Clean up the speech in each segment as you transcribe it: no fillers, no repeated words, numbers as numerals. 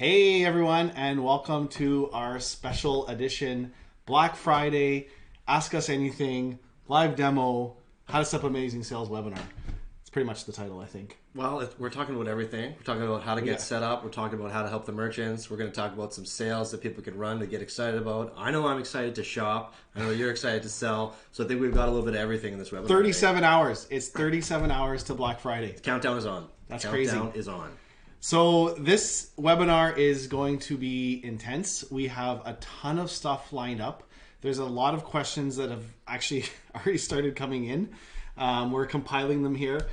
Hey everyone, and welcome to our special edition Black Friday Ask Us Anything live demo how to set up amazing sales webinar. It's pretty much the title, I think. Well, we're talking about everything. We're talking about how to get set up. We're talking about how to help the merchants. We're going to talk about some sales that people can run to get excited about. I know I'm excited to shop. I know you're excited to sell. So I think we've got a little bit of everything in this webinar. 37 hours. It's 37 hours to Black Friday. The countdown is on. That's crazy. Countdown is on. So this webinar is going to be intense. We have a ton of stuff lined up. There's a lot of questions that have actually already started coming in. We're compiling them here.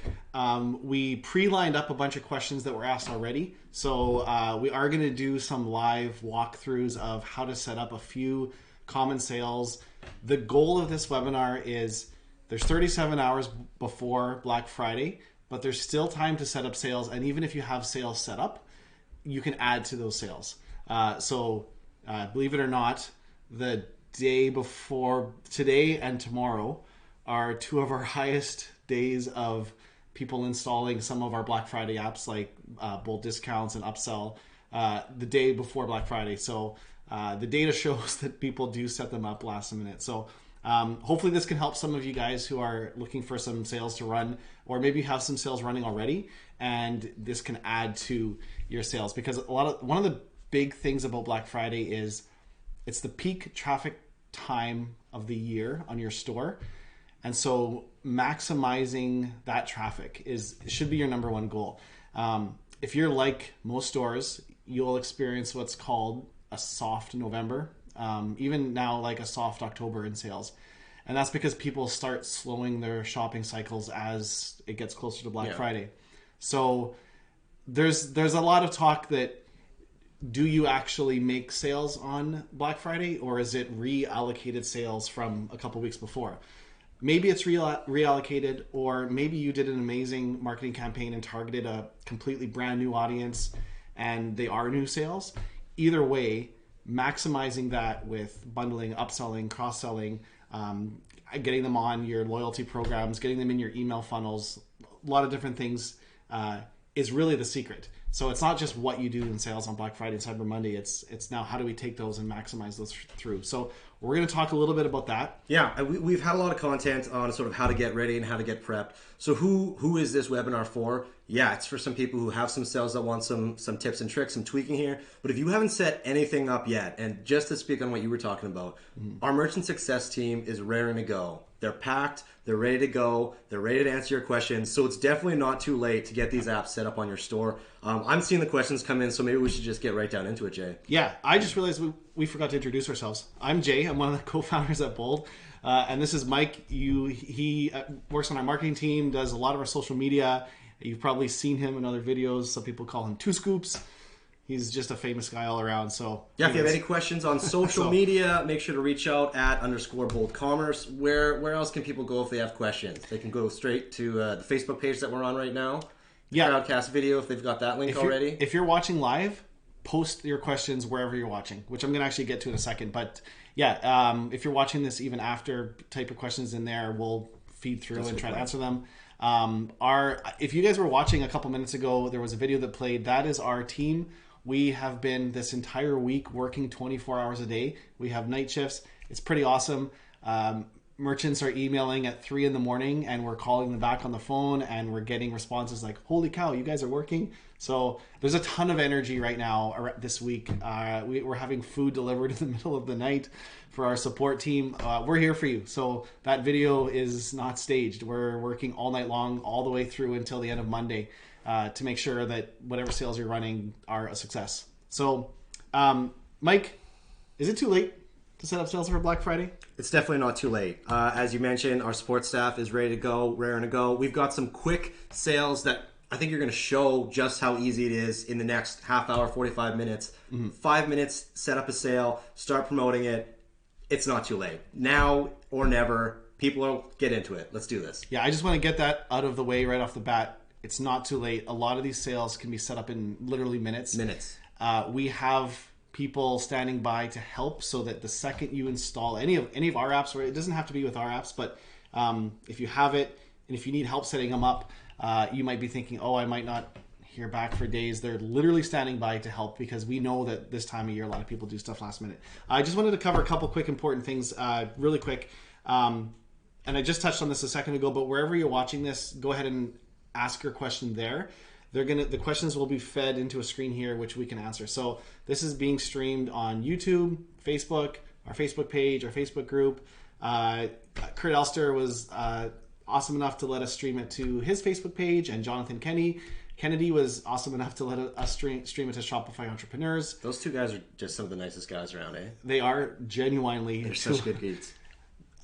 We pre-lined up a bunch of questions that were asked already. So we are going to do some live walkthroughs of how to set up a few common sales. The goal of this webinar is there's 37 hours before Black Friday, but there's still time to set up sales. And even if you have sales set up, you can add to those sales. Believe it or not, the day before today and tomorrow are two of our highest days of people installing some of our Black Friday apps like Bold Discounts and Upsell the day before Black Friday. So the data shows that people do set them up last minute. So hopefully this can help some of you guys who are looking for some sales to run, or maybe you have some sales running already, and this can add to your sales. Because one of the big things about Black Friday is it's the peak traffic time of the year on your store. And so maximizing that traffic should be your number one goal. If you're like most stores, you'll experience what's called a soft November, even now like a soft October in sales. And that's because people start slowing their shopping cycles as it gets closer to Black Friday. So there's a lot of talk that, do you actually make sales on Black Friday, or is it reallocated sales from a couple weeks before? Maybe it's reallocated, or maybe you did an amazing marketing campaign and targeted a completely brand new audience and they are new sales. Either way, maximizing that with bundling, upselling, cross-selling, getting them on your loyalty programs, getting them in your email funnels, a lot of different things is really the secret. So it's not just what you do in sales on Black Friday and Cyber Monday. It's now how do we take those and maximize those through. So we're going to talk a little bit about that. Yeah, we've had a lot of content on sort of how to get ready and how to get prepped. So who is this webinar for? Yeah, it's for some people who have some sales that want some tips and tricks, some tweaking here. But if you haven't set anything up yet, and just to speak on what you were talking about, our merchant success team is raring to go. They're packed, they're ready to go, they're ready to answer your questions. So it's definitely not too late to get these apps set up on your store. I'm seeing the questions come in, so maybe we should just get right down into it, Jay. Yeah, I just realized we forgot to introduce ourselves. I'm Jay. I'm one of the co-founders at Bold. And this is Mike. He works on our marketing team, does a lot of our social media. You've probably seen him in other videos. Some people call him Two Scoops. He's just a famous guy all around. So yeah, if you have any questions on social media, make sure to reach out at _boldcommerce. Where else can people go if they have questions? They can go straight to the Facebook page that we're on right now. Yeah. Crowdcast video, if they've got that link already. If you're watching live, post your questions wherever you're watching, which I'm going to actually get to in a second. But yeah, if you're watching this even after, type your questions in there. We'll feed through and try to answer them. If you guys were watching a couple minutes ago, there was a video that played. That is our team. We have been this entire week working 24 hours a day. We have night shifts. It's pretty awesome. Merchants are emailing at 3 a.m, and we're calling them back on the phone, and we're getting responses like, holy cow, you guys are working. So there's a ton of energy right now this week. We're having food delivered in the middle of the night for our support team. We're here for you. So that video is not staged. We're working all night long, all the way through until the end of Monday to make sure that whatever sales you're running are a success. So Mike, is it too late to set up sales for Black Friday? It's definitely not too late. As you mentioned, our support staff is ready to go, raring to go. We've got some quick sales that I think you're going to show just how easy it is in the next half hour, 45 minutes. 5 minutes, set up a sale, start promoting it. It's not too late. Now or never. People will get into it. Let's do this. Yeah, I just want to get that out of the way right off the bat. It's not too late. A lot of these sales can be set up in literally minutes. We have people standing by to help, so that the second you install any of our apps, or it doesn't have to be with our apps, but if you have it and if you need help setting them up, you might be thinking, oh, I might not hear back for days. They're literally standing by to help because we know that this time of year a lot of people do stuff last minute. I just wanted to cover a couple quick important things really quick. And I just touched on this a second ago, but wherever you're watching this, go ahead and ask your question there. The questions will be fed into a screen here, which we can answer. So this is being streamed on YouTube, Facebook, our Facebook page, our Facebook group. Kurt Elster was awesome enough to let us stream it to his Facebook page, and Jonathan Kennedy was awesome enough to let us stream it to Shopify Entrepreneurs. Those two guys are just some of the nicest guys around, eh? They are genuinely. They're such good dudes.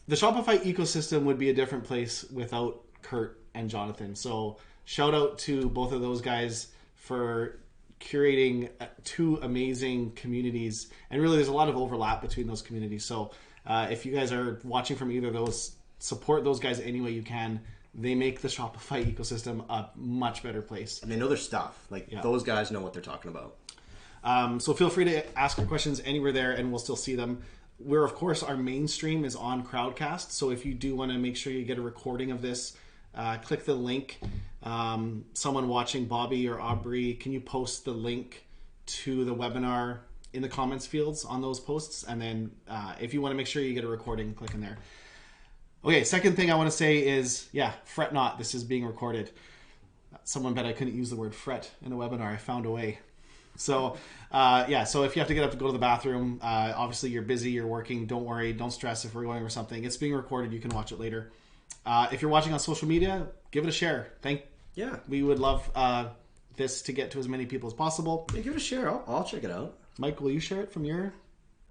The Shopify ecosystem would be a different place without Kurt and Jonathan. So shout out to both of those guys for curating two amazing communities. And really, there's a lot of overlap between those communities. So if you guys are watching from either of those, support those guys any way you can. They make the Shopify ecosystem a much better place. And they know their stuff. Those guys know what they're talking about. So feel free to ask your questions anywhere there, and we'll still see them. We're, of course, our main stream is on Crowdcast. So if you do want to make sure you get a recording of this, click the link. Someone watching, Bobby or Aubrey, can you post the link to the webinar in the comments fields on those posts? And then if you want to make sure you get a recording, click in there. Okay, second thing I want to say is, fret not. This is being recorded. Someone bet I couldn't use the word fret in a webinar. I found a way. So, so if you have to get up to go to the bathroom, obviously you're busy, you're working, don't worry, don't stress if we're going over something. It's being recorded. You can watch it later. If you're watching on social media, give it a share. We would love this to get to as many people as possible. Yeah, give it a share. I'll check it out. Mike, will you share it from your...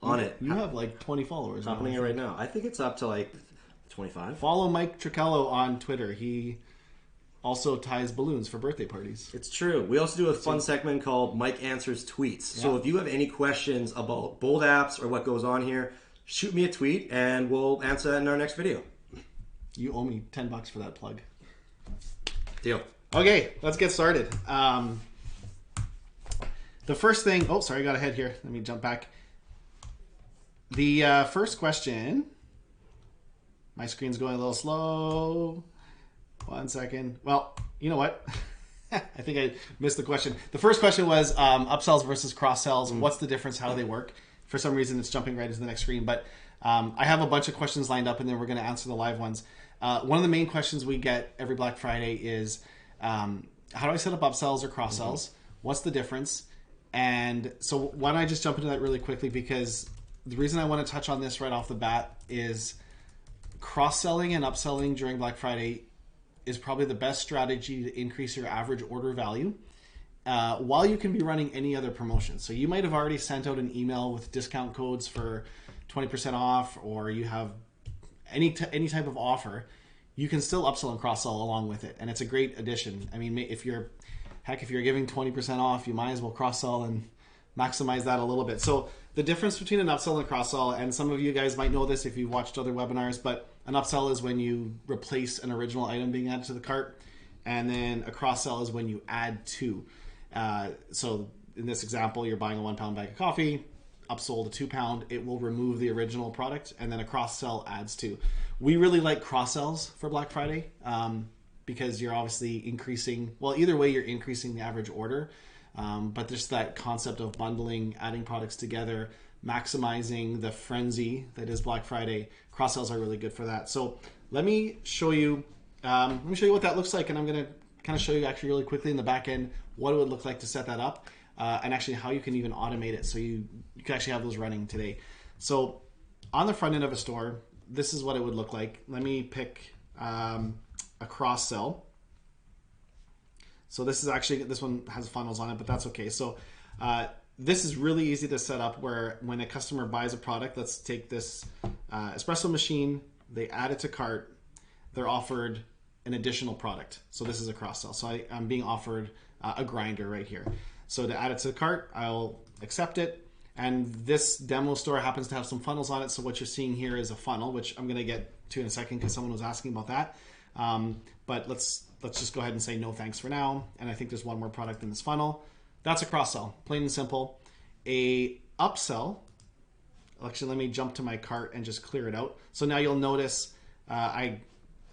On it. You have like 20 followers. Happening it right now. I think it's up to like 25. Follow Mike Trichello on Twitter. He also ties balloons for birthday parties. It's true. We also do a fun segment called Mike Answers Tweets. So if you have any questions about Bold apps or what goes on here, shoot me a tweet and we'll answer that in our next video. You owe me $10 for that plug. Deal. Okay, let's get started. The first thing... Oh, sorry, I got ahead here. Let me jump back. The first question... My screen's going a little slow. 1 second. Well, you know what? I think I missed the question. The first question was upsells versus cross-sells. What's the difference? How do they work? For some reason, it's jumping right into the next screen. But I have a bunch of questions lined up, and then we're going to answer the live ones. One of the main questions we get every Black Friday is, how do I set up upsells or cross-sells? What's the difference? And so why don't I just jump into that really quickly, because the reason I want to touch on this right off the bat is cross-selling and upselling during Black Friday is probably the best strategy to increase your average order value while you can be running any other promotion. So you might have already sent out an email with discount codes for 20% off, or you have any type of offer. You can still upsell and cross-sell along with it, and it's a great addition. I mean, if you're giving 20% off, you might as well cross-sell and maximize that a little bit. So the difference between an upsell and a cross-sell, and some of you guys might know this if you've watched other webinars, but an upsell is when you replace an original item being added to the cart, and then a cross-sell is when you add to. So in this example, you're buying a 1 pound bag of coffee, upsold a 2 pound, it will remove the original product, and then a cross-sell adds to. We really like cross-sells for Black Friday because you're obviously increasing, well, either way, you're increasing the average order. But just that concept of bundling, adding products together, maximizing the frenzy that is Black Friday, cross-sells are really good for that. So let me show you what that looks like, and I'm going to kind of show you actually really quickly in the back end what it would look like to set that up, and actually how you can even automate it so you can actually have those running today. So on the front end of a store, this is what it would look like. Let me pick a cross-sell. So this one has funnels on it, but that's okay. So this is really easy to set up, where when a customer buys a product, let's take this espresso machine, they add it to cart, they're offered an additional product. So this is a cross-sell. So I'm being offered a grinder right here. So to add it to the cart, I'll accept it. And this demo store happens to have some funnels on it. So what you're seeing here is a funnel, which I'm going to get to in a second because someone was asking about that. But let's just go ahead and say no thanks for now. And I think there's one more product in this funnel. That's a cross-sell, plain and simple. A upsell, actually let me jump to my cart and just clear it out. So now you'll notice I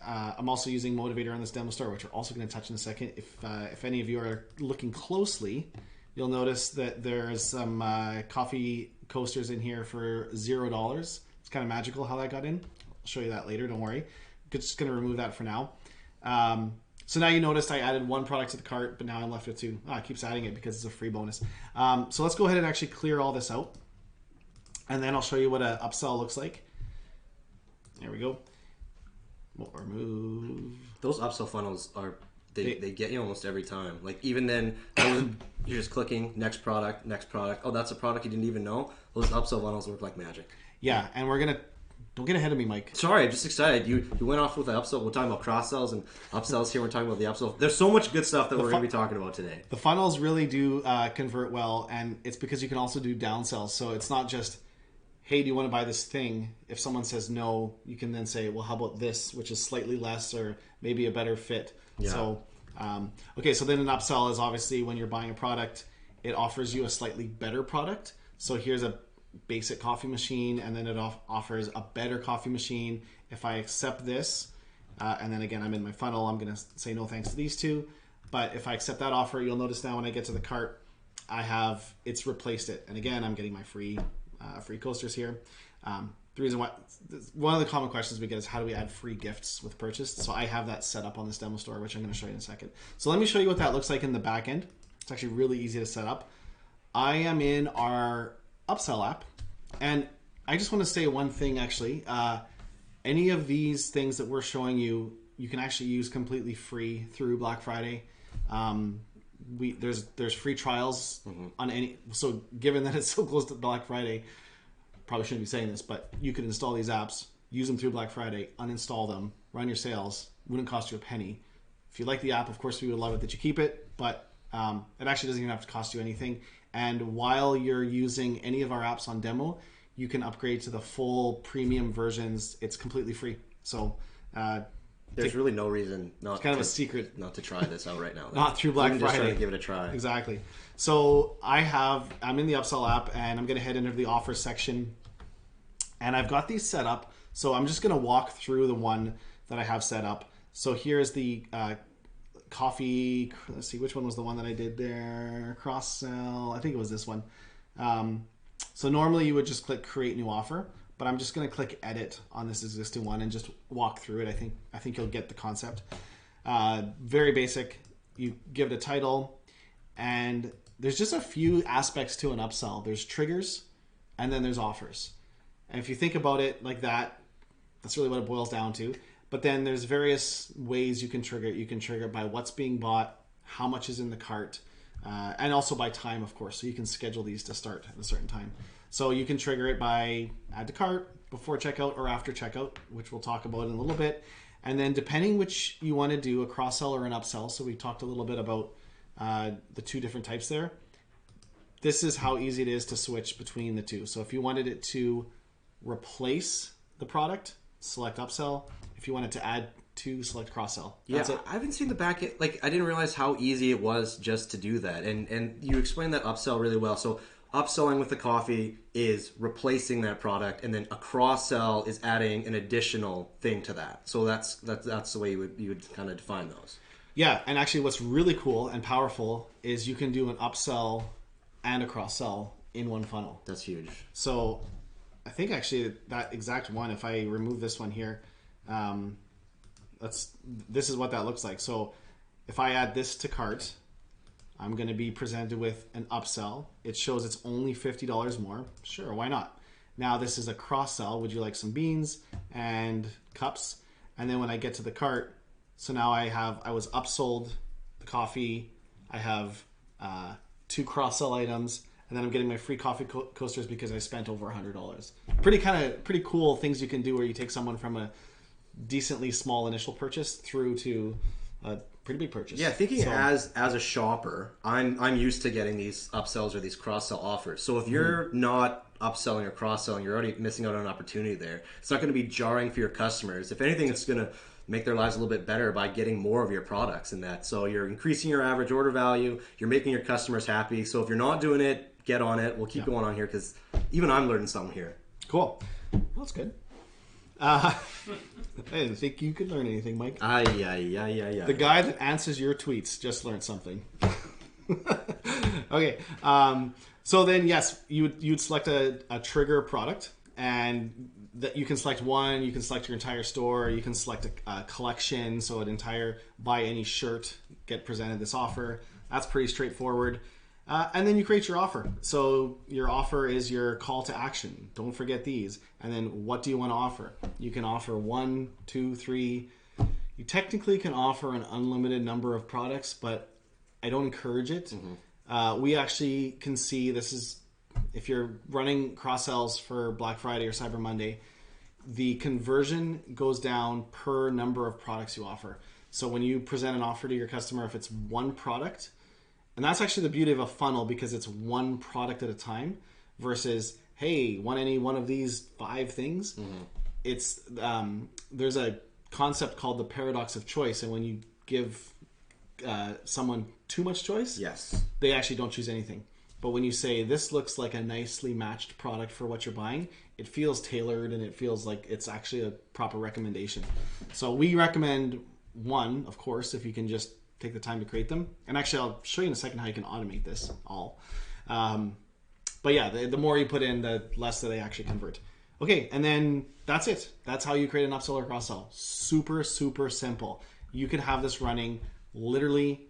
I'm also using Motivator on this demo store, which we're also going to touch in a second. If any of you are looking closely, you'll notice that there's some coffee coasters in here for $0. It's kind of magical how that got in. I'll show you that later, don't worry. Just going to remove that for now. So now you noticed I added one product to the cart, but now I'm left with two. It keeps adding it because it's a free bonus. So let's go ahead and actually clear all this out. And then I'll show you what an upsell looks like. There we go. We'll remove. Those upsell funnels are, they get you almost every time. Like even then, you're just clicking next product, next product. Oh, that's a product you didn't even know. Those upsell funnels work like magic. Yeah, and we're going to, don't get ahead of me, Mike. Sorry, I'm just excited. You went off with the upsell. We're talking about cross-sells and upsells here. We're talking about the upsell. There's so much good stuff that we're going to be talking about today. The funnels really do convert well, and it's because you can also do downsells. So it's not just, hey, do you want to buy this thing? If someone says no, you can then say, well, how about this, which is slightly less or maybe a better fit. Yeah. So, okay, so then an upsell is obviously when you're buying a product, it offers you a slightly better product. So here's a basic coffee machine, and then it offers a better coffee machine. If I accept this, and then again, I'm in my funnel, I'm going to say no thanks to these two. But if I accept that offer, you'll notice now when I get to the cart, it's replaced it. And again, I'm getting my free coasters here. The reason why, one of the common questions we get is how do we add free gifts with purchase? So I have that set up on this demo store, which I'm going to show you in a second. So let me show you what that looks like in the back end. It's actually really easy to set up. I am in our Upsell app, and I just want to say one thing actually. Any of these things that we're showing you, you can actually use completely free through Black Friday. There's free trials on any. So given that it's so close to Black Friday, probably shouldn't be saying this, but you could install these apps, use them through Black Friday, uninstall them, run your sales. Wouldn't cost you a penny. If you like the app, of course, we would love it that you keep it, but it actually doesn't even have to cost you anything. And while you're using any of our apps on demo, you can upgrade to the full premium versions. It's completely free. So there's really no reason it's kind of a secret not to try this out right now. Not through Black Friday. Just trying to give it a try. Exactly. So I'm in the Upsell app, and I'm going to head into the offer section, and I've got these set up. So I'm just going to walk through the one that I have set up. So here's the coffee. Let's see, which one was the one that I did there? Cross sell. I think it was this one. So normally you would just click create new offer, but I'm just going to click edit on this existing one and just walk through it. I think you'll get the concept. Very basic. You give it a title, and there's just a few aspects to an upsell. There's triggers, and then there's offers. And if you think about it like that, that's really what it boils down to. But then there's various ways you can trigger it. You can trigger it by what's being bought, how much is in the cart, and also by time, of course. So you can schedule these to start at a certain time. So you can trigger it by add to cart, before checkout, or after checkout, which we'll talk about in a little bit. And then depending which you want to do, a cross-sell or an upsell. So we talked a little bit about the two different types there. This is how easy it is to switch between the two. So if you wanted it to replace the product, select upsell. If you wanted to add to, select cross-sell. That's it. I haven't seen the back end. Like, I didn't realize how easy it was just to do that. And you explained that upsell really well. So upselling with the coffee is replacing that product, and then a cross-sell is adding an additional thing to that. So that's the way you would kind of define those. Yeah, and actually what's really cool and powerful is you can do an upsell and a cross-sell in one funnel. That's huge. So I think actually that exact one, if I remove this one here, this is what that looks like. So if I add this to cart, I'm going to be presented with an upsell. It shows it's only $50 more. Sure, why not? Now this is a cross sell. Would you like some beans and cups? And then when I get to the cart, so now I was upsold the coffee. I have 2 cross sell items, and then I'm getting my free coffee coasters because I spent over $100. Pretty cool things you can do where you take someone from a decently small initial purchase through to a pretty big purchase. Yeah, thinking as a shopper, I'm used to getting these upsells or these cross-sell offers. So if you're not upselling or cross-selling, you're already missing out on an opportunity there. It's not going to be jarring for your customers. If anything, it's going to make their lives a little bit better by getting more of your products in that. So you're increasing your average order value. You're making your customers happy. So if you're not doing it, get on it. We'll keep going on here because even I'm learning something here. Cool. Well, that's good. I didn't think you could learn anything, Mike. The guy that answers your tweets just learned something. Okay. So then, yes, you'd select a trigger product, and that you can select one. You can select your entire store. You can select a collection. So an entire buy any shirt, get presented this offer. That's pretty straightforward. And then you create your offer. So your offer is your call to action. Don't forget these. And then what do you want to offer? You can offer 1, 2, 3. You technically can offer an unlimited number of products, but I don't encourage it. Mm-hmm. We actually can see this is, if you're running cross sells for Black Friday or Cyber Monday, the conversion goes down per number of products you offer. So when you present an offer to your customer, if it's one product, and that's actually the beauty of a funnel, because it's one product at a time versus, hey, want any one of these 5 things? Mm-hmm. It's there's a concept called the paradox of choice, and when you give someone too much choice, yes, they actually don't choose anything. But when you say, this looks like a nicely matched product for what you're buying, it feels tailored and it feels like it's actually a proper recommendation. So we recommend 1, of course, if you can just take the time to create them. And actually, I'll show you in a second how you can automate this all. But yeah, the more you put in, the less that they actually convert. Okay, and then that's it. That's how you create an upsell or cross-sell. Super, super simple. You could have this running literally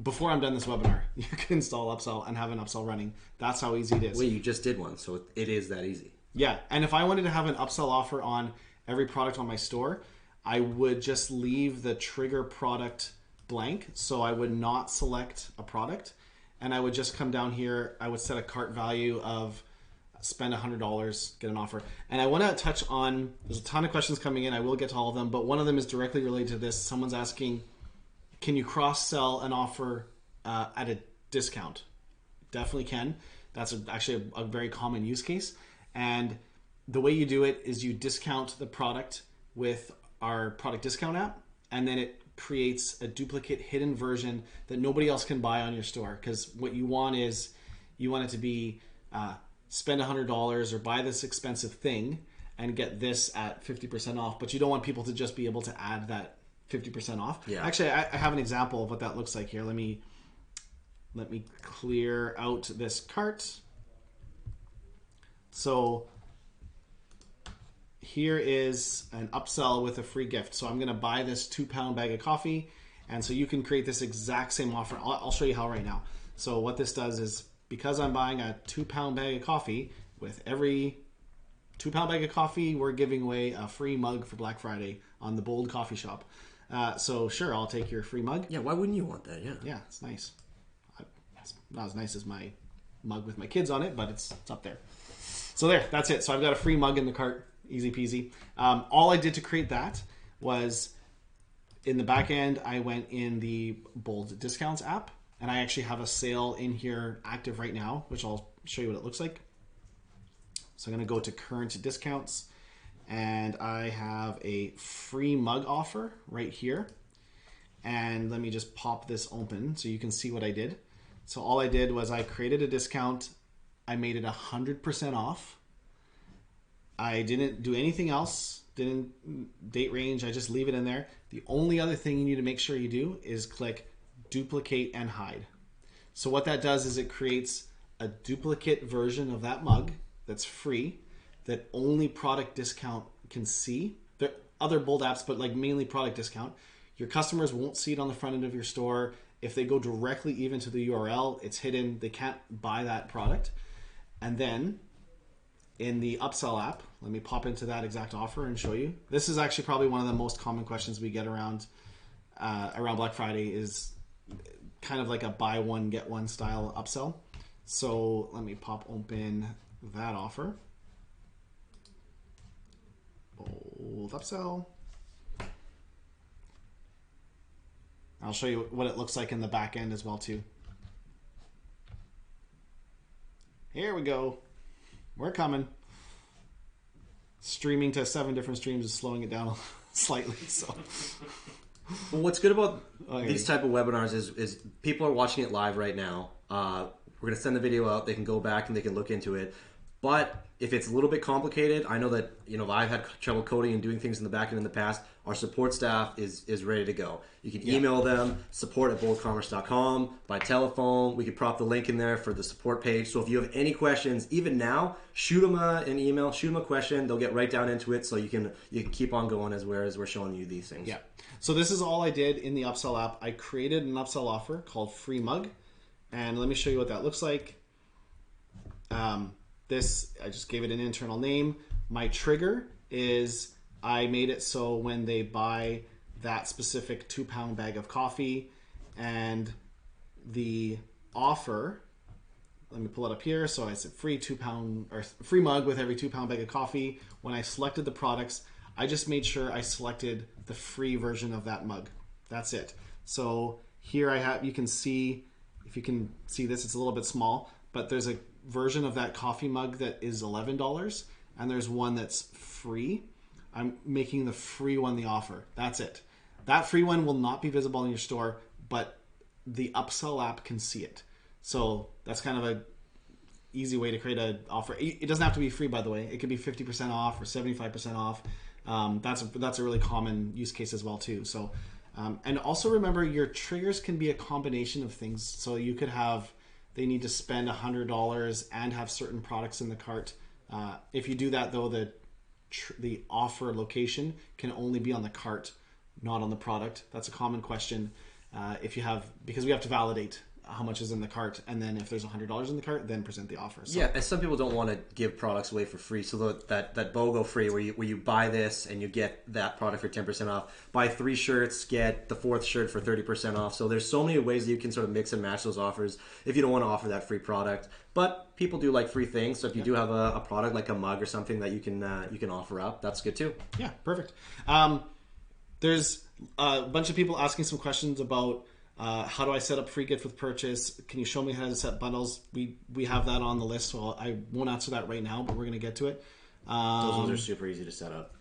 before I'm done this webinar. You can install Upsell and have an upsell running. That's how easy it is. Wait, you just did one, so it is that easy. Yeah, and if I wanted to have an upsell offer on every product on my store, I would just leave the trigger product blank. So I would not select a product, and I would just come down here. I would set a cart value of spend $100, get an offer. And I want to touch on, there's a ton of questions coming in. I will get to all of them, but one of them is directly related to this. Someone's asking, can you cross-sell an offer at a discount? Definitely can. That's actually a very common use case. And the way you do it is you discount the product with our product discount app, and then it creates a duplicate hidden version that nobody else can buy on your store. Because what you want is, you want it to be spend $100 or buy this expensive thing and get this at 50% off, but you don't want people to just be able to add that 50% off. Yeah. Actually, I have an example of what that looks like here. Let me clear out this cart. So here is an upsell with a free gift. So I'm going to buy this 2-pound bag of coffee. And so you can create this exact same offer. I'll show you how right now. So what this does is, because I'm buying a 2-pound bag of coffee, with every 2-pound bag of coffee, we're giving away a free mug for Black Friday on the Bold Coffee Shop. So sure, I'll take your free mug. Yeah, why wouldn't you want that? Yeah. Yeah, it's nice. It's not as nice as my mug with my kids on it, but it's up there. So there, that's it. So I've got a free mug in the cart. Easy peasy. All I did to create that was, in the back end, I went in the Bold Discounts app, and I actually have a sale in here active right now, which I'll show you what it looks like. So I'm going to go to current discounts, and I have a free mug offer right here. And let me just pop this open so you can see what I did. So all I did was I created a discount. I made it 100% off. I didn't do anything else, didn't date range, I just leave it in there. The only other thing you need to make sure you do is click duplicate and hide. So what that does is it creates a duplicate version of that mug that's free, that only product discount can see. There are other Bold apps, but like mainly product discount. Your customers won't see it on the front end of your store. If they go directly even to the URL, it's hidden. They can't buy that product. And then in the Upsell app, let me pop into that exact offer and show you. This is actually probably one of the most common questions we get around Black Friday, is kind of like a buy one, get one style upsell. So let me pop open that offer. Bold Upsell. I'll show you what it looks like in the back end as well too. Here we go. We're coming. Streaming to 7 different streams is slowing it down slightly. So, well, what's good about these type of webinars is people are watching it live right now. We're going to send the video out. They can go back and they can look into it. But if it's a little bit complicated, I know that I've had trouble coding and doing things in the back end in the past. Our support staff is ready to go. You can email them, support@boldcommerce.com, by telephone. We could prop the link in there for the support page. So if you have any questions, even now, shoot them an email, shoot them a question. They'll get right down into it, so you can keep on going as we're showing you these things. Yeah. So this is all I did in the Upsell app. I created an Upsell offer called Free Mug, and let me show you what that looks like. This, I just gave it an internal name. My trigger is I made it so when they buy that specific 2-pound bag of coffee, and the offer, let me pull it up here. So I said free 2-pound or free mug with every 2-pound bag of coffee. When I selected the products, I just made sure I selected the free version of that mug. That's it. So here I have, you can see, if you can see this, it's a little bit small, but there's a version of that coffee mug that is $11, and there's one that's free. I'm making the free one the offer. That's it. That free one will not be visible in your store, but the Upsell app can see it. So that's kind of a easy way to create an offer. It doesn't have to be free, by the way. It could be 50% off or 75% off. That's a really common use case as well too. So, and also remember, your triggers can be a combination of things. So you could have, they need to spend $100 and have certain products in the cart. If you do that, though, the offer location can only be on the cart, not on the product. That's a common question. Because we have to validate how much is in the cart, and then if there's $100 in the cart, then present the offer. So, yeah, and some people don't want to give products away for free, so that BOGO free, where you buy this and you get that product for 10% off. Buy 3 shirts, get the 4th shirt for 30% off. So there's so many ways that you can sort of mix and match those offers if you don't want to offer that free product. But people do like free things, so if you do have a product like a mug or something that you can offer up, that's good too. Yeah, perfect. There's a bunch of people asking some questions about how do I set up free gift with purchase? Can you show me how to set bundles? We have that on the list, so I won't answer that right now, but we're going to get to it. Those ones are super easy to set up.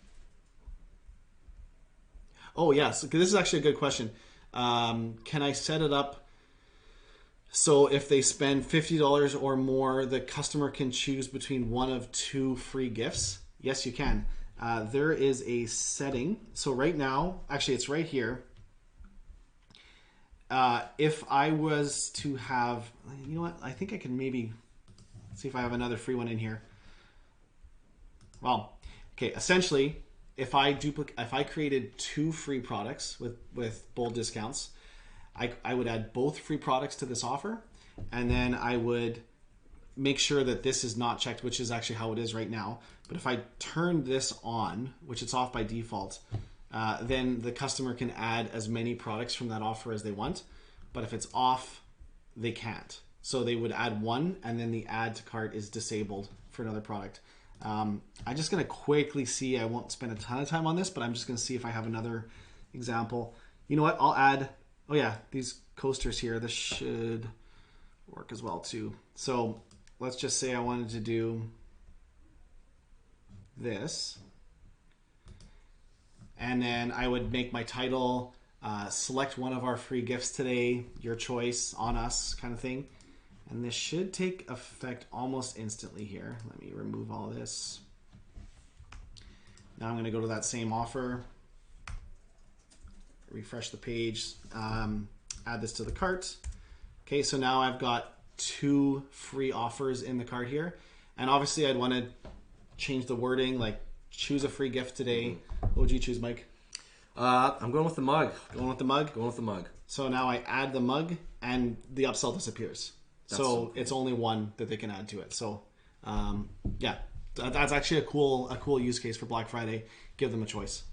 Oh, yes. This is actually a good question. Can I set it up so if they spend $50 or more, the customer can choose between one of 2 free gifts? Yes, you can. There is a setting. So right now, actually it's right here. If I was to have, you know what? I think I can maybe see if I have another free one in here. Well, okay. Essentially, if I created 2 free products with Bold discounts, I would add both free products to this offer, and then I would make sure that this is not checked, which is actually how it is right now. But if I turn this on, which it's off by default, then the customer can add as many products from that offer as they want. But if it's off, they can't. So they would add one, and then the add to cart is disabled for another product. I'm just going to quickly see. I won't spend a ton of time on this, but I'm just going to see if I have another example. You know what? I'll add, oh yeah, these coasters here. This should work as well too. So let's just say I wanted to do this. And then I would make my title, select one of our free gifts today, your choice, on us, kind of thing. And this should take effect almost instantly here. Let me remove all this. Now I'm going to go to that same offer, refresh the page, add this to the cart. Okay, so now I've got 2 free offers in the cart here. And obviously I'd want to change the wording, like choose a free gift today. What would you choose, Mike? I'm going with the mug. Going with the mug? Going with the mug. So now I add the mug, and the upsell disappears. So cool. It's only one that they can add to it. So, yeah, that's actually a cool use case for Black Friday. Give them a choice.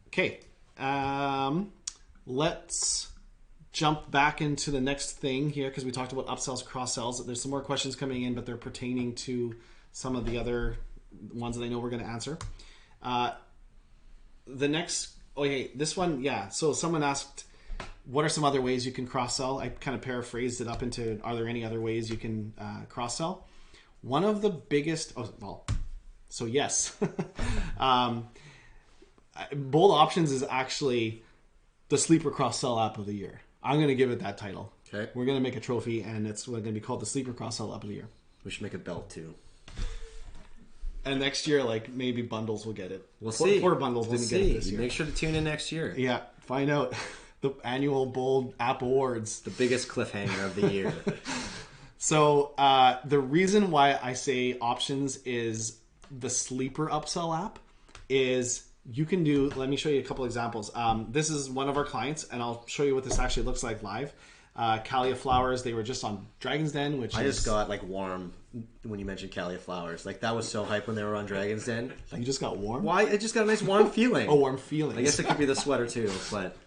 Okay, let's jump back into the next thing here, because we talked about upsells, cross-sells. There's some more questions coming in, but they're pertaining to some of the other ones that I know we're going to answer. The next, this one, yeah. So someone asked, what are some other ways you can cross-sell? I kind of paraphrased it up into, are there any other ways you can cross-sell? One of the biggest, so yes. Bold Options is actually the Sleeper Cross-Sell App of the Year. I'm going to give it that title. Okay. We're going to make a trophy, and it's going to be called the Sleeper Cross-Sell App of the Year. We should make a belt too. And next year, like maybe bundles will get it. We'll see. Poor bundles We'll didn't see. get it this year. Make sure to tune in next year. Yeah, find out the annual Bold App Awards. The biggest cliffhanger of the year. So the reason why I say options is the sleeper upsell app is you can do, let me show you a couple examples. This is one of our clients, and I'll show you what this actually looks like live. Calia Flowers, they were just on Dragon's Den, which I just got like warm when you mentioned Calia Flowers. Like that was so hype when they were on Dragon's Den. You just got warm? Why? I just got a nice warm feeling. Oh, warm feelings. I guess it could be the sweater too, but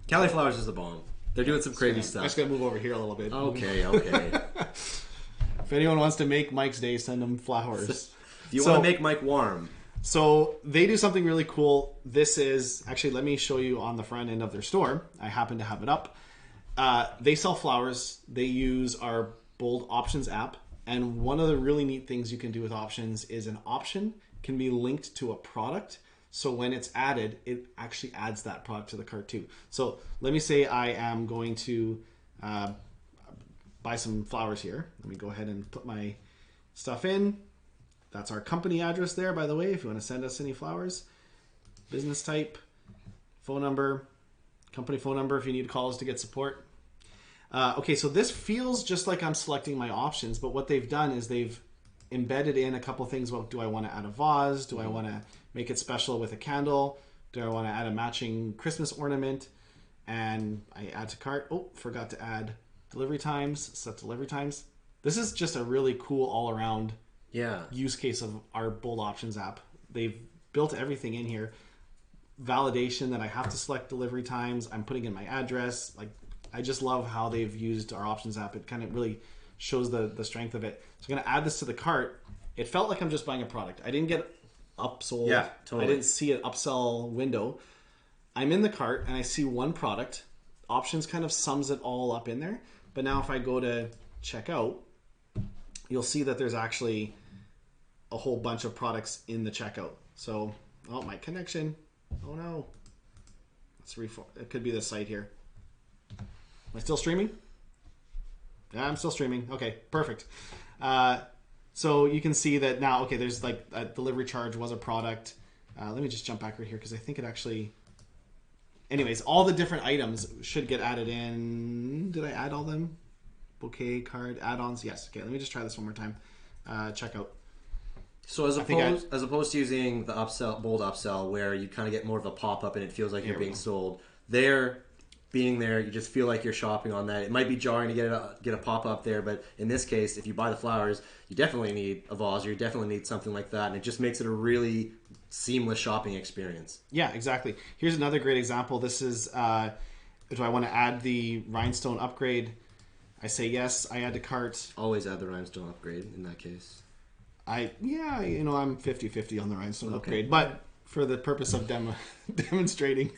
Calia Flowers is the bomb. They're doing some crazy I stuff. just gotta move over here a little bit. Okay. If anyone wants to make Mike's day, send them flowers. If you want to make Mike warm. So they do something really cool. This is, actually, let me show you on the front end of their store. I happen to have it up. They sell flowers. They use our Bold Options app. And one of the really neat things you can do with options is an option can be linked to a product. So when it's added, it actually adds that product to the cart too. So let me say I am going to buy some flowers here. Let me go ahead and put my stuff in. That's our company address there, by the way, if you want to send us any flowers. Business type, phone number, company phone number if you need to call us to get support. Okay, so this feels just like I'm selecting my options, but what they've done is they've embedded in a couple things. Well, do I want to add a vase? Do I want to make it special with a candle? Do I want to add a matching Christmas ornament? And I add to cart. Oh, forgot to add delivery times, set delivery times. This is just a really cool all-around use case of our Bold Options app. They've built everything in here. Validation that I have to select delivery times. I'm putting in my address. Like, I just love how they've used our Options app. It kind of really shows the strength of it. So I'm going to add this to the cart. It felt like I'm just buying a product. I didn't get upsold. Yeah, totally. I didn't see an upsell window. I'm in the cart and I see one product. Options kind of sums it all up in there. But now if I go to checkout, you'll see that there's actually a whole bunch of products in the checkout. So, oh, my connection. Oh no. It could be the site here. Am I still streaming? Yeah, I'm still streaming. Okay, perfect. So you can see that now, okay, there's like a delivery charge was a product. Let me just jump back right here because I think it actually... Anyways, all the different items should get added in. Did I add all them? Bouquet, card, add-ons? Yes. Okay, let me just try this one more time. Checkout. So as opposed to using the upsell, Bold Upsell, where you kind of get more of a pop-up and it feels like you're being sold, being there, you just feel like you're shopping on that. It might be jarring to get a pop-up there, but in this case, if you buy the flowers, you definitely need a vase, or you definitely need something like that, and it just makes it a really seamless shopping experience. Yeah, exactly. Here's another great example. This is, do I want to add the rhinestone upgrade? I say yes, I add to cart. Always add the rhinestone upgrade in that case. I'm 50-50 on the rhinestone upgrade, but for the purpose of demonstrating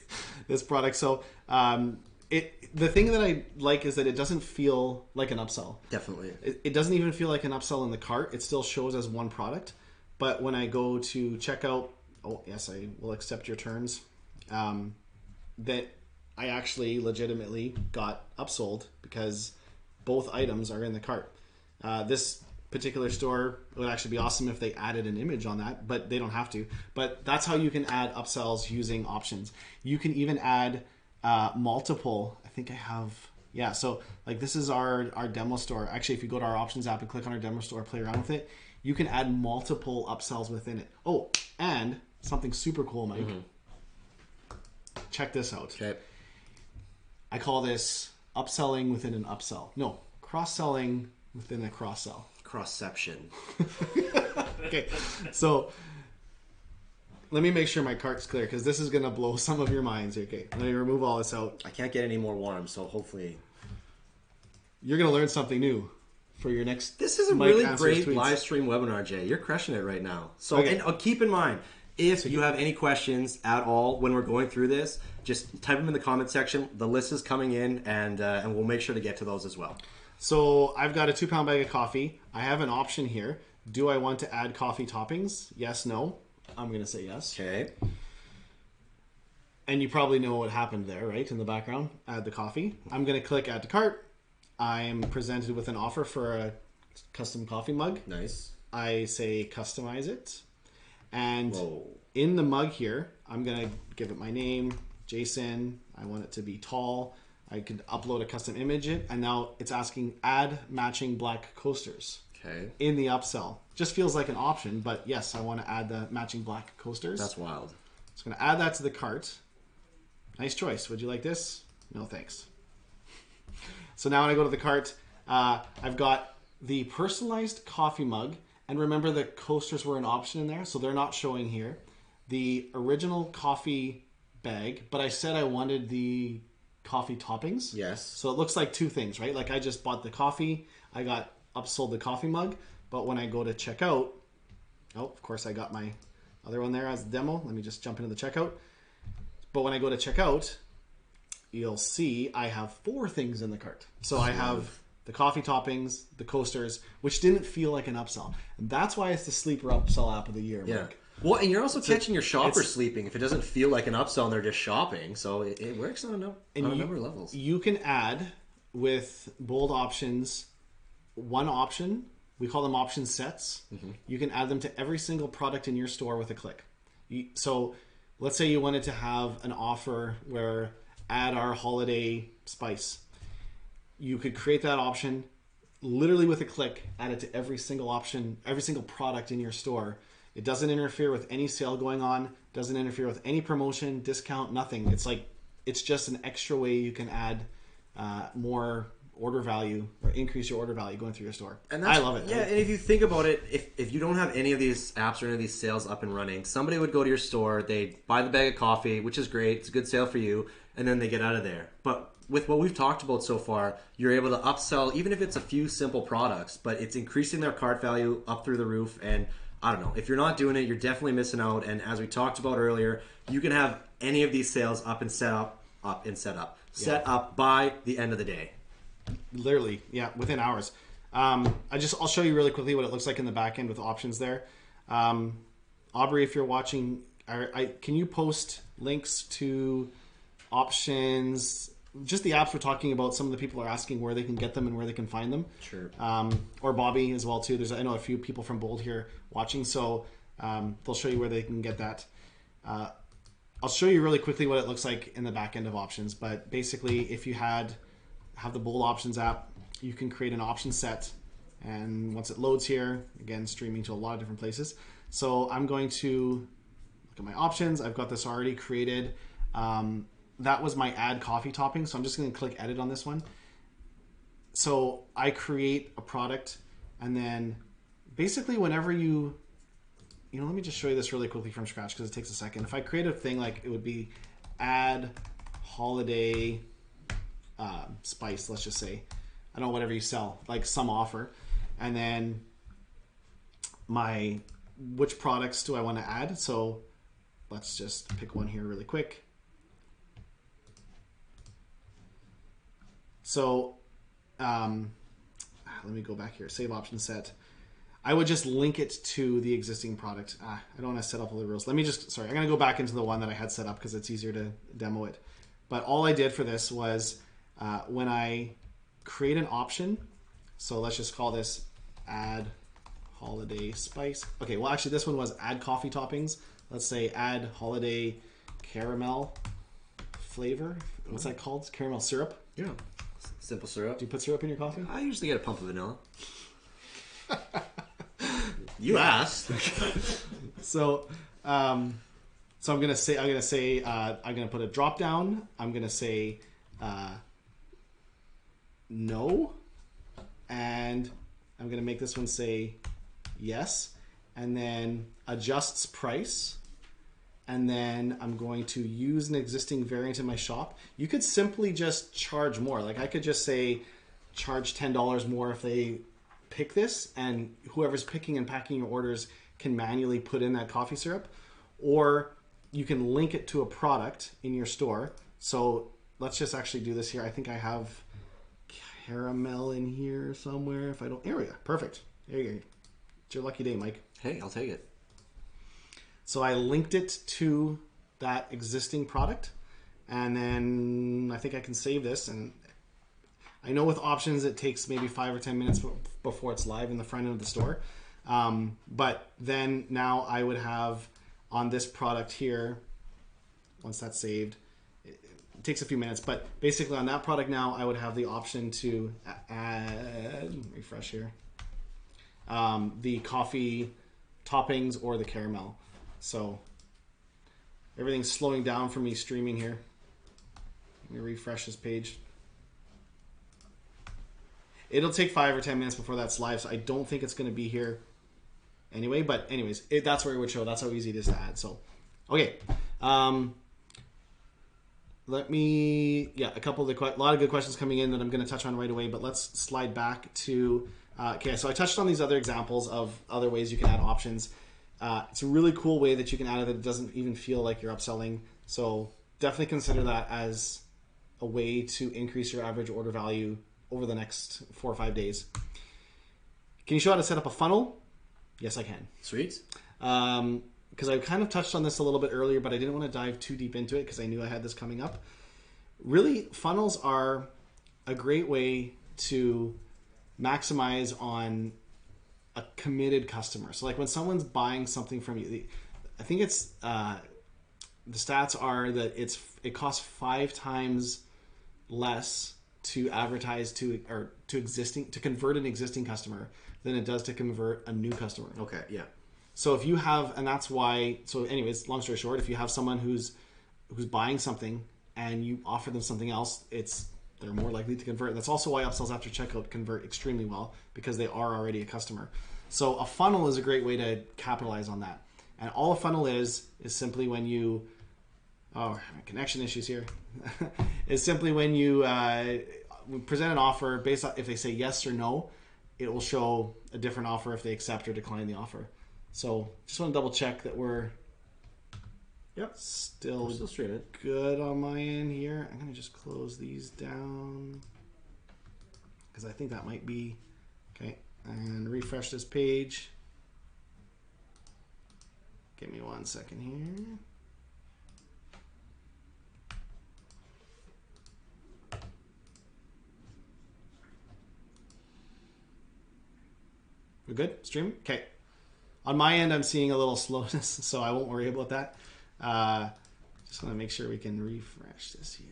this product. So the thing that I like is that it doesn't feel like an upsell. Definitely. It doesn't even feel like an upsell in the cart. It still shows as one product. But when I go to checkout, oh, yes, I will accept your terms, that I actually legitimately got upsold because both items are in the cart. This particular store, it would actually be awesome if they added an image on that, but they don't have to. But that's how you can add upsells using options. You can even add multiple. I think I have, so like this is our demo store. Actually, if you go to our options app and click on our demo store, play around with it, you can add multiple upsells within it. Oh, and something super cool, Mike. Check this out. Okay. I call this upselling within an upsell. No, cross-selling within a cross-sell. Crossception. Okay, so let me make sure my cart's clear because this is going to blow some of your minds. Okay, let me remove all this out. I can't get any more warm, so hopefully... You're going to learn something new for your next... This is a really great live stream webinar, Jay. You're crushing it right now. So and keep in mind, if you have any questions at all when we're going through this, just type them in the comment section. The list is coming in, and we'll make sure to get to those as well. So I've got a 2-pound bag of coffee. I have an option here. Do I want to add coffee toppings? Yes, no. I'm going to say yes. Okay. And you probably know what happened there, right? In the background, add the coffee. I'm going to click add to cart. I'm presented with an offer for a custom coffee mug. Nice. I say customize it. And Whoa. in the mug here, I'm going to give it my name, Jason. I want it to be tall. I could upload a custom image, and now it's asking add matching black coasters. Okay. In the upsell. Just feels like an option, but yes, I want to add the matching black coasters. That's wild. So I'm going to add that to the cart. Nice choice. Would you like this? No, thanks. So now when I go to the cart, I've got the personalized coffee mug. And remember, the coasters were an option in there, so they're not showing here. The original coffee bag, but I said I wanted the coffee toppings. Yes. So it looks like two things, right? Like I just bought the coffee, I got upsold the coffee mug, but when I go to checkout, oh, of course I got my other one there as a demo. Let me just jump into the checkout. But when I go to checkout, you'll see I have 4 things in the cart. So I have the coffee toppings, the coasters, which didn't feel like an upsell. And that's why it's the sleeper upsell app of the year, Yeah. Mike. Well, and you're also catching your shoppers sleeping if it doesn't feel like an upsell and they're just shopping. So it works on a number of levels. You can add with bold options one option. We call them option sets. Mm-hmm. You can add them to every single product in your store with a click. So let's say you wanted to have an offer where add our holiday spice. You could create that option literally with a click, add it to every single option, every single product in your store. It doesn't interfere with any sale going on, doesn't interfere with any promotion, discount, nothing. It's just an extra way you can add more order value or increase your order value going through your store. And I love it. Yeah, and if you think about it, if you don't have any of these apps or any of these sales up and running, somebody would go to your store, they buy the bag of coffee, which is great, it's a good sale for you, and then they get out of there. But with what we've talked about so far, you're able to upsell, even if it's a few simple products, but it's increasing their cart value up through the roof. And I don't know, if you're not doing it, you're definitely missing out. And as we talked about earlier, you can have any of these sales up and set up by the end of the day. Literally, yeah, within hours. I'll show you really quickly what it looks like in the back end with options there. Aubrey, if you're watching, can you post links to options? Just the apps we're talking about. Some of the people are asking where they can get them and where they can find them. Sure. Or Bobby as well too. I know a few people from Bold here watching, so they'll show you where they can get that. I'll show you really quickly what it looks like in the back end of options. But basically, if you have the Bold Options app, you can create an option set, and once it loads here, again, streaming to a lot of different places. So I'm going to look at my options. I've got this already created. That was my add coffee topping, so I'm just going to click edit on this one. So I create a product, and then basically whenever let me just show you this really quickly from scratch because it takes a second. If I create a thing, like it would be add holiday spice, let's just say, I don't know, whatever you sell, like some offer, and then which products do I want to add? So let's just pick one here really quick. So let me go back here, save option set. I would just link it to the existing product. I don't want to set up all the rules. I'm going to go back into the one that I had set up because it's easier to demo it. But all I did for this was when I create an option, so let's just call this add holiday spice. Okay, well actually this one was add coffee toppings. Let's say add holiday caramel flavor. What's that called? Caramel syrup? Yeah. Simple syrup. Do you put syrup in your coffee? I usually get a pump of vanilla. You asked. So I'm gonna put a drop down. I'm gonna say no, and I'm gonna make this one say yes, and then adjusts price, and then I'm going to use an existing variant in my shop. You could simply just charge more. Like I could just say charge $10 more if they pick this, and whoever's picking and packing your orders can manually put in that coffee syrup, or you can link it to a product in your store. So let's just actually do this here. I think I have caramel in here somewhere. If I don't, here we go. Perfect. There you go. It's your lucky day, Mike. Hey, I'll take it. So I linked it to that existing product, and then I think I can save this. And I know with options it takes maybe 5 or 10 minutes before it's live in the front end of the store. But then now I would have on this product here, once that's saved, it takes a few minutes, but basically on that product now I would have the option to add, refresh here, the coffee toppings or the caramel. So everything's slowing down for me streaming here. Let me refresh this page. It'll take 5 or 10 minutes before that's live, so I don't think it's going to be here anyway. But anyways, that's where it would show. That's how easy it is to add. So, okay. Let me, a lot of good questions coming in that I'm going to touch on right away. But let's slide back to, okay, so I touched on these other examples of other ways you can add options. It's a really cool way that you can add it that it doesn't even feel like you're upselling. So definitely consider that as a way to increase your average order value over the next 4 or 5 days. Can you show how to set up a funnel? Yes, I can. Sweet. Because I kind of touched on this a little bit earlier, but I didn't want to dive too deep into it because I knew I had this coming up. Really, funnels are a great way to maximize on a committed customer. So like when someone's buying something from you, I think it's the stats are that it costs 5 times less to advertise to convert an existing customer than it does to convert a new customer. Okay, yeah. So if you have, and that's why, so anyways, long story short, if you have someone who's buying something and you offer them something else, they're more likely to convert. That's also why upsells after checkout convert extremely well, because they are already a customer. So a funnel is a great way to capitalize on that. And all a funnel is simply when you, connection issues here, is simply when you present an offer based on if they say yes or no, it will show a different offer if they accept or decline the offer. So just want to double check that we're still streaming good on my end here. I'm going to just close these down because I think that might be okay. And refresh this page. Give me 1 second here. We're good? Stream? Okay. On my end, I'm seeing a little slowness, so I won't worry about that. Just want to make sure we can refresh this here.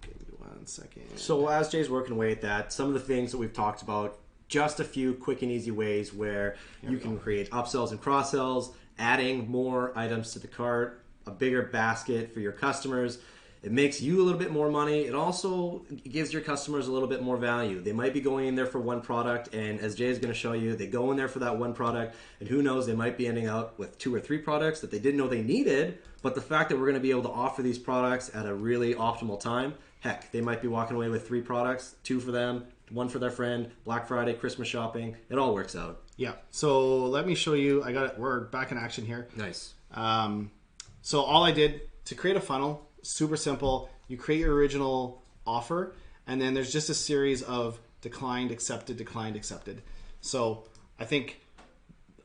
Give me 1 second. So as Jay's working away at that, some of the things that we've talked about, just a few quick and easy ways where you can create upsells and cross-sells, adding more items to the cart, a bigger basket for your customers. It makes you a little bit more money. It also gives your customers a little bit more value. They might be going in there for one product, and as Jay is going to show you, they go in there for that one product, and who knows, they might be ending up with 2 or 3 products that they didn't know they needed, but the fact that we're going to be able to offer these products at a really optimal time, heck, they might be walking away with 3 products, 2 for them, 1 for their friend, Black Friday, Christmas shopping. It all works out. Yeah. So let me show you. I got it. We're back in action here. Nice. So all I did to create a funnel, super simple. You create your original offer, and then there's just a series of declined, accepted, declined, accepted. So I think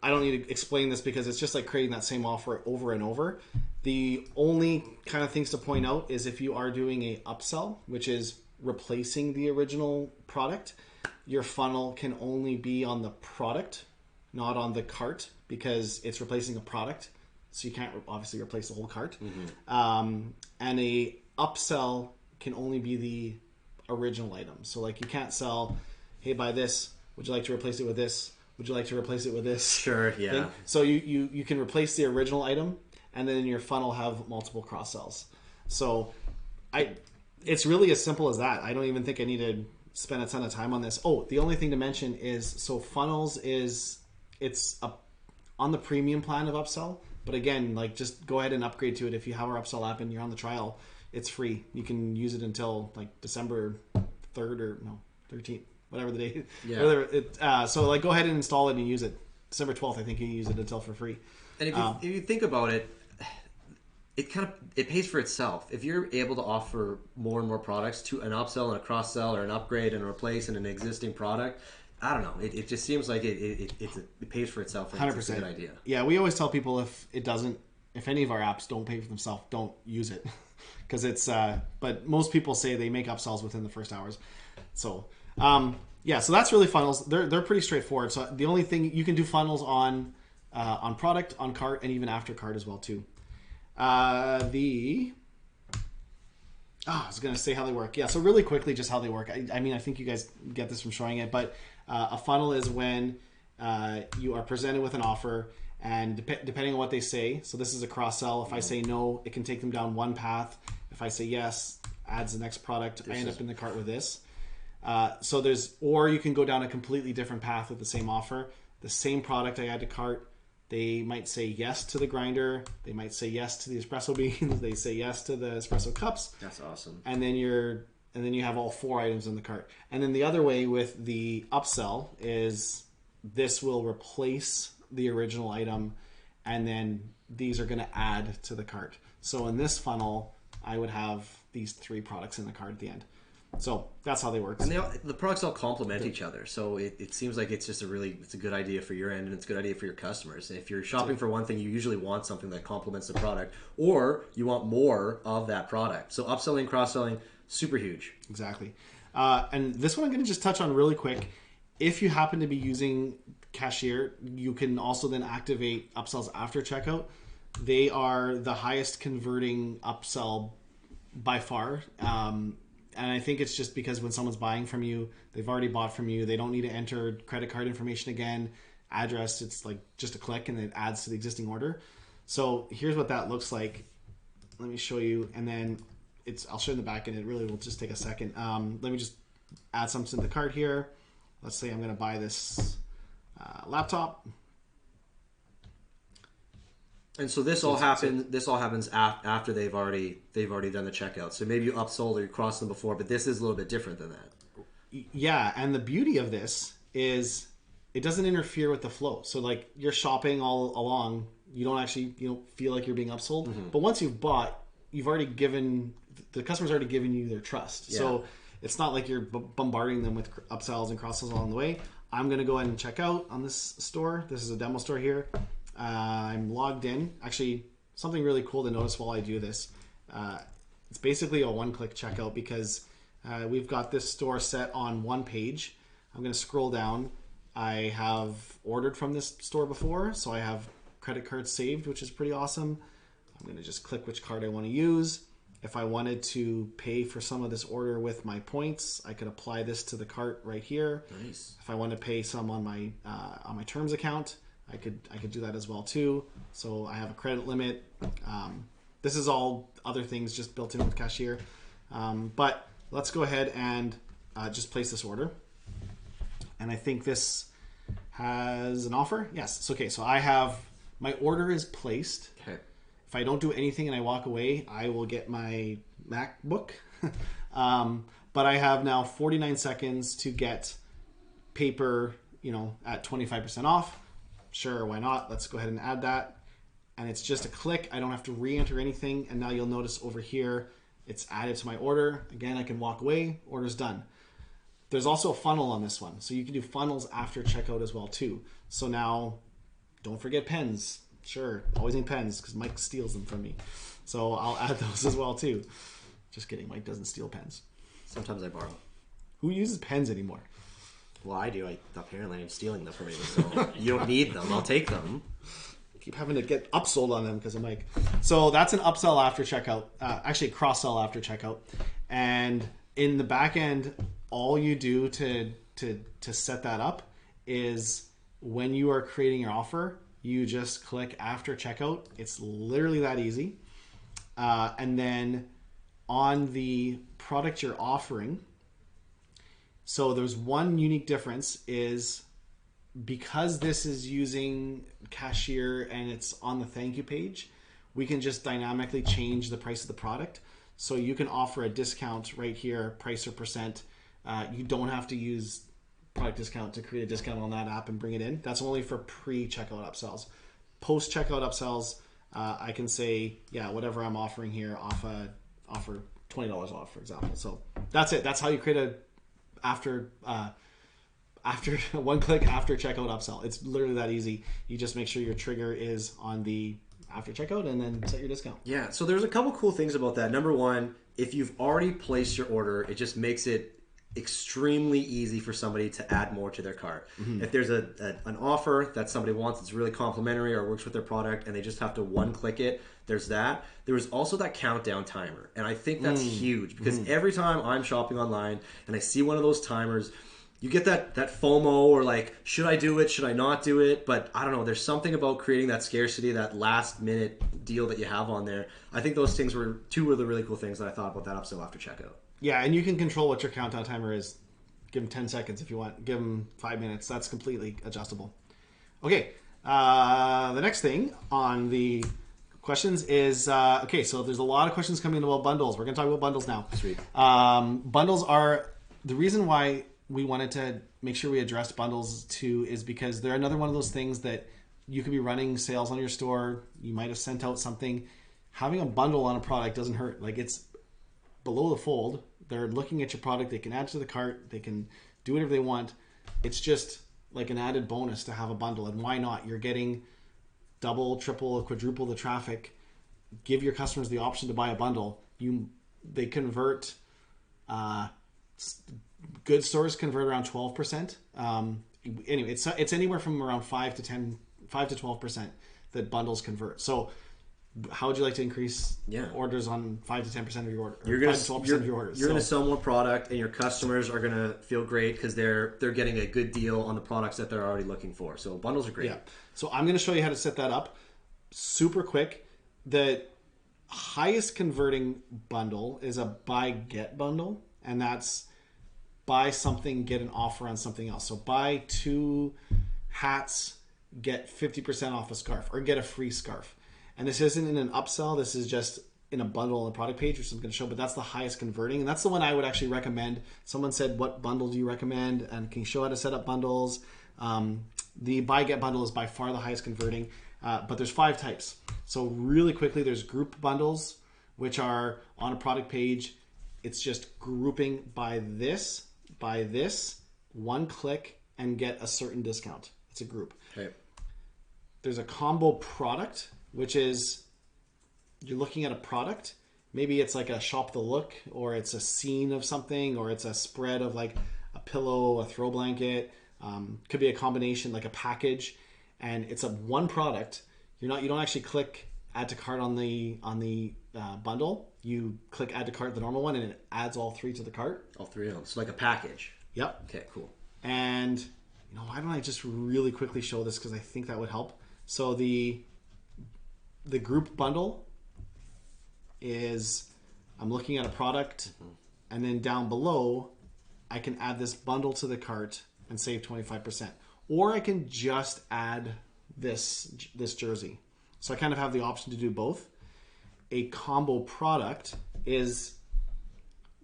I don't need to explain this because it's just like creating that same offer over and over. The only kind of things to point out is if you are doing a upsell, which is replacing the original product, your funnel can only be on the product, not on the cart, because it's replacing a product. So you can't obviously replace the whole cart. Mm-hmm. And a upsell can only be the original item. So like you can't sell, hey, buy this. Would you like to replace it with this? Would you like to replace it with this? Sure, yeah. Thing? So you can replace the original item, and then your funnel have multiple cross sells. So it's really as simple as that. I don't even think I need to spend a ton of time on this. Oh, the only thing to mention is, so funnels it's on the premium plan of Upsell. But again, like just go ahead and upgrade to it. If you have our Upsell app and you're on the trial, it's free. You can use it until like December 3rd or 13th, whatever the day. Yeah. So like go ahead and install it and use it. December 12th, I think you can use it until for free. And if you think about it, it pays for itself. If you're able to offer more and more products to an upsell and a cross sell or an upgrade and a replace in an existing product, I don't know. It just seems like it pays for itself. 100%. It's a good idea. Yeah, we always tell people if any of our apps don't pay for themselves, don't use it, because it's. But most people say they make upsells within the first hours. So Yeah, so that's really funnels. They're pretty straightforward. So the only thing you can do funnels on product, on cart, and even after cart as well too. I was going to say how they work. Yeah, so really quickly, just how they work. I mean, I think you guys get this from showing it, but a funnel is when you are presented with an offer, and depending on what they say, so this is a cross-sell. If I say no, it can take them down one path. If I say yes, adds the next product. I end up in the cart with this. Or you can go down a completely different path with the same offer. The same product I add to cart. They might say yes to the grinder. They might say yes to the espresso beans. They say yes to the espresso cups. That's awesome. And then you have all 4 items in the cart. And then the other way with the upsell is this will replace the original item, and then these are going to add to the cart. So in this funnel, I would have these 3 products in the cart at the end. So that's how they work. And the products all complement each other. So it seems like it's just it's a good idea for your end, and it's a good idea for your customers. And if you're shopping for one thing, you usually want something that complements the product, or you want more of that product. So upselling, cross-selling, super huge. Exactly. And this one I'm going to just touch on really quick. If you happen to be using Cashier, you can also then activate upsells after checkout. They are the highest converting upsell by far. And I think it's just because when someone's buying from you, they've already bought from you. They don't need to enter credit card information again, address. It's like just a click and it adds to the existing order. So here's what that looks like. Let me show you. And then I'll show you in the back end. It really will just take a second. Let me just add something to the cart here. Let's say I'm going to buy this laptop. And so this all happens after they've already done the checkout. So maybe you upsold or you crossed them before, but this is a little bit different than that. Yeah, and the beauty of this is it doesn't interfere with the flow. So like you're shopping all along, you don't feel like you're being upsold. Mm-hmm. But once you've bought, the customer's already given you their trust. Yeah. So it's not like you're bombarding them with upsells and cross-sells along the way. I'm going to go ahead and check out on this store. This is a demo store here. I'm logged in. Actually, something really cool to notice while I do this. It's basically a one-click checkout because we've got this store set on one page. I'm going to scroll down. I have ordered from this store before, so I have credit cards saved, which is pretty awesome. I'm going to just click which card I want to use. If I wanted to pay for some of this order with my points, I could apply this to the cart right here. Nice. If I want to pay some on my terms account, I could do that as well too. So I have a credit limit. This is all other things just built in with Cashier. But let's go ahead and just place this order. And I think this has an offer. Yes. It's okay. So my order is placed. Okay. If I don't do anything and I walk away, I will get my MacBook. But I have now 49 seconds to get paper, at 25% off. Sure, why not? Let's go ahead and add that. And it's just a click. I don't have to re-enter anything. And now you'll notice over here, it's added to my order. Again, I can walk away. Order's done. There's also a funnel on this one. So you can do funnels after checkout as well too. So now, don't forget pens. Sure, always need pens because Mike steals them from me. So I'll add those as well too. Just kidding. Mike doesn't steal pens. Sometimes I borrow. Who uses pens anymore? Well, I do. Apparently I'm stealing them from you, so you don't need them. I'll take them. I keep having to get upsold on them because of Mike. So that's an upsell after checkout. Actually, cross-sell after checkout. And in the back end, all you do to set that up is when you are creating your offer, you just click after checkout. It's literally that easy. And then on the product you're offering, so there's one unique difference is because this is using Cashier and it's on the thank you page, we can just dynamically change the price of the product. So you can offer a discount right here, price or percent. You don't have to use product discount to create a discount on that app and bring it in. That's only for pre-checkout upsells. Post-checkout upsells, I can say, whatever I'm offering here, offer $20 off, for example. So that's it. That's how you create a after one click after checkout upsell. It's literally that easy. You just make sure your trigger is on the after checkout and then set your discount. Yeah, so there's a couple cool things about that. Number one, if you've already placed your order, it just makes it extremely easy for somebody to add more to their cart. If there's an offer that somebody wants that's really complimentary or works with their product and they just have to one click it, there's that. There was also that countdown timer. And I think that's huge because every time I'm shopping online and I see one of those timers, you get that FOMO or like, should I do it? Should I not do it? But I don't know. There's something about creating that scarcity, that last minute deal that you have on there. I think those things were two of the really cool things that I thought about that upsell after checkout. Yeah, and you can control what your countdown timer is. Give them 10 seconds if you want. Give them 5 minutes. That's completely adjustable. Okay, the next thing on the questions is, okay, so there's a lot of questions coming in about bundles. We're going to talk about bundles now. Sweet. Bundles are, the reason why we wanted to make sure we addressed bundles too is because they're another one of those things that you could be running sales on your store. You might have sent out something. Having a bundle on a product doesn't hurt. Like, it's below the fold. They're looking at your product. They can add to the cart. They can do whatever they want. It's just like an added bonus to have a bundle. And why not? You're getting double, triple, quadruple the traffic. Give your customers the option to buy a bundle. They convert. Good stores convert around 12%. Anyway, it's anywhere from around 5 to 12% that bundles convert. So, how would you like to increase orders on 5 to 10% of your order? You're going 5 to 12% of your orders. You're going to sell more product, and your customers are going to feel great because they're getting a good deal on the products that they're already looking for. So bundles are great. Yeah. So I'm going to show you how to set that up super quick. The highest converting bundle is a buy get bundle, and that's buy something, get an offer on something else. So buy 2 hats, get 50% off a scarf, or get a free scarf. And this isn't in an upsell. This is just in a bundle on the product page, which I'm going to show. But that's the highest converting. And that's the one I would actually recommend. Someone said, what bundle do you recommend? And can you show how to set up bundles? The buy get bundle is by far the highest converting. But there's 5 types. So really quickly, there's group bundles, which are on a product page. It's just grouping by this, one click, and get a certain discount. It's a group. Okay. There's a combo product, which is you're looking at a product. Maybe it's like a shop the look, or it's a scene of something, or it's a spread of like a pillow, a throw blanket. Could be a combination, like a package, and it's a one product. You don't actually click add to cart on the bundle. You click add to cart, the normal one, and it adds all 3 to the cart. All 3 of them. It's like a package. Yep. Okay, cool. And why don't I just really quickly show this, because I think that would help. So the group bundle is, I'm looking at a product, and then down below I can add this bundle to the cart and save 25%, or I can just add this jersey. So I kind of have the option to do both. A combo product is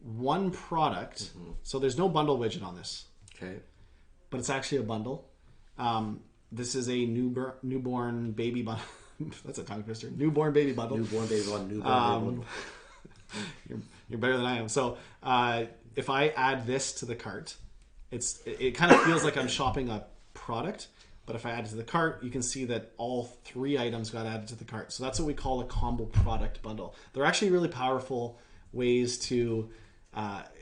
one product, so there's no bundle widget on this. Okay. But it's actually a bundle. This is a newborn baby bundle. That's a tongue twister. Newborn baby bundle. Newborn baby bundle. You're better than I am. So if I add this to the cart, it kind of feels like I'm shopping a product. But if I add it to the cart, you can see that all 3 items got added to the cart. So that's what we call a combo product bundle. They're actually really powerful ways to,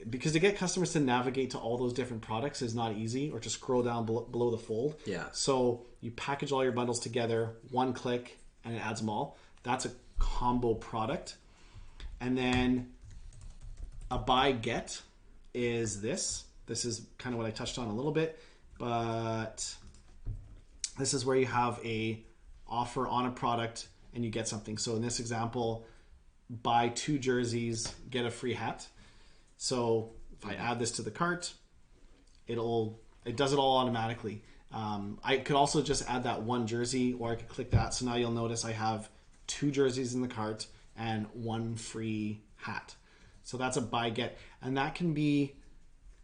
because to get customers to navigate to all those different products is not easy, or to scroll down below the fold. Yeah. So you package all your bundles together, one click, and it adds them all. That's a combo product. And then a buy get is this. This is kind of what I touched on a little bit, but this is where you have a offer on a product and you get something. So in this example, buy 2 jerseys, get a free hat. So if I add this to the cart, it does it all automatically. I could also just add that one jersey, or I could click that. So now you'll notice I have 2 jerseys in the cart and 1 free hat. So that's a buy get. And that can be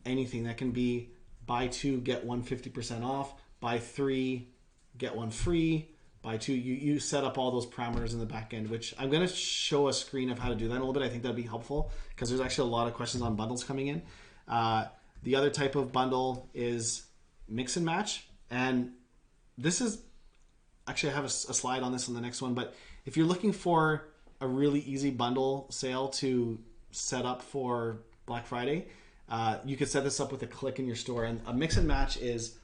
anything. That can be buy 2, get 1 50% off, buy 3, get 1 free, buy 2. You set up all those parameters in the back end, which I'm going to show a screen of how to do that in a little bit. I think that'd be helpful because there's actually a lot of questions on bundles coming in. The other type of bundle is mix and match. And this is, actually I have a slide on this on the next one, but if you're looking for a really easy bundle sale to set up for Black Friday, You could set this up with a click in your store. And a mix and match is,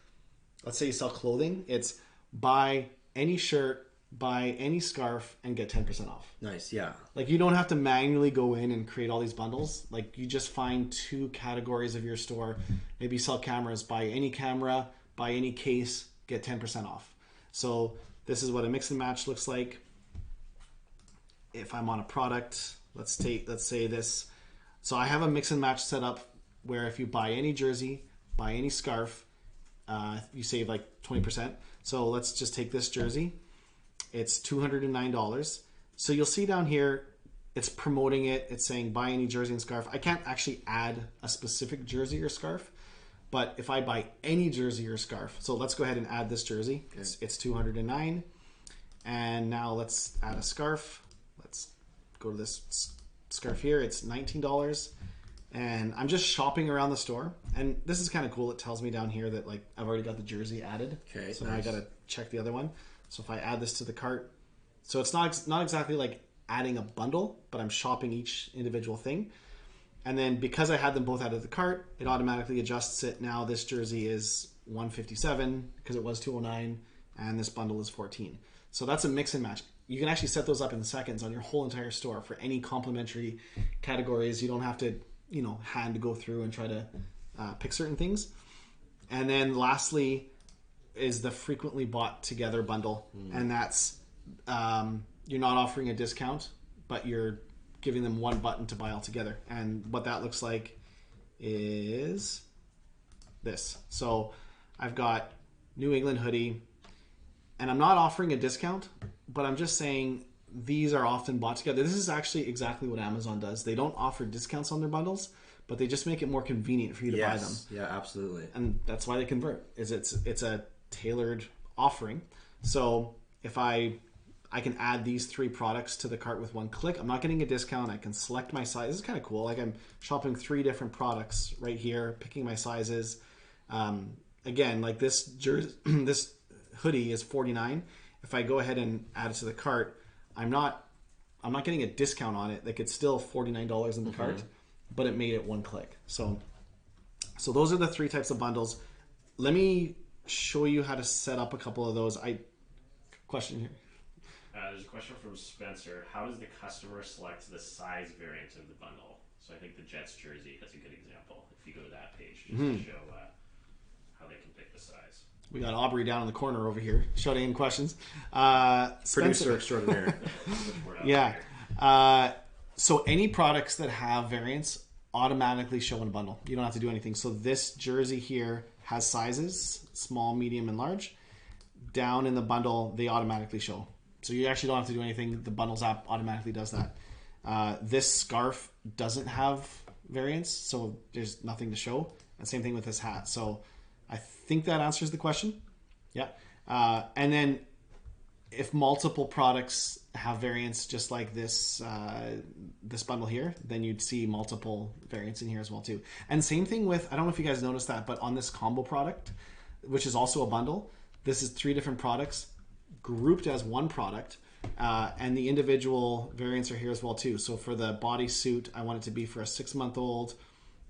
let's say you sell clothing. It's buy any shirt, buy any scarf, and get 10% off. Nice, yeah. Like you don't have to manually go in and create all these bundles. Like you just find 2 categories of your store. Maybe you sell cameras, buy any camera, buy any case, get 10% off. So this is what a mix and match looks like. If I'm on a product, let's say this. So I have a mix and match set up where if you buy any jersey, buy any scarf, you save like 20%. So let's just take this jersey. It's $209. So you'll see down here, it's promoting it. It's saying buy any jersey and scarf. I can't actually add a specific jersey or scarf, but if I buy any jersey or scarf, so let's go ahead and add this jersey. Okay. It's $209. And now let's add a scarf. Let's go to this scarf here. It's $19. And I'm just shopping around the store. And this is kind of cool. It tells me down here that like I've already got the jersey added. Okay. So now I got to check the other one. So if I add this to the cart, so it's not exactly like adding a bundle, but I'm shopping each individual thing. And then because I had them both added to the cart, it automatically adjusts it. Now this jersey is $157 because it was $209, and this bundle is $14. So that's a mix and match. You can actually set those up in seconds on your whole entire store for any complementary categories. You don't have to, hand go through and try to pick certain things. And then lastly is the frequently bought together bundle. And that's, you're not offering a discount, but you're giving them one button to buy all together. And what that looks like is this. So I've got New England hoodie, and I'm not offering a discount, but I'm just saying these are often bought together. This is actually exactly what Amazon does. They don't offer discounts on their bundles, but they just make it more convenient for you to buy them. Yeah, absolutely. And that's why they convert. It's a tailored offering. So if I can add these 3 products to the cart with one click. I'm not getting a discount. I can select my size. This is kind of cool. Like I'm shopping 3 different products right here, picking my sizes. Again, like this this hoodie is $49. If I go ahead and add it to the cart, I'm not getting a discount on it. Like it's still $49 in the cart, but it made it one click. So those are the 3 types of bundles. Let me show you how to set up a couple of those. Question here. There's a question from Spencer. How does the customer select the size variant of the bundle? So I think the Jets jersey is a good example. If you go to that page, just to show how they can pick the size. We got Aubrey down in the corner over here shouting in questions. Producer extraordinaire. Yeah. So any products that have variants automatically show in a bundle. You don't have to do anything. So this jersey here has sizes, small, medium, and large. Down in the bundle, they automatically show. So you actually don't have to do anything. The bundles app automatically does that. This scarf doesn't have variants, so there's nothing to show. And same thing with this hat. So I think that answers the question. Yeah. And then if multiple products have variants just like this this bundle here, then you'd see multiple variants in here as well too. And same thing with, I don't know if you guys noticed that, but on this combo product, which is also a bundle, this is 3 different products grouped as one product, and the individual variants are here as well too. So for the bodysuit, I want it to be for a 6-month-old.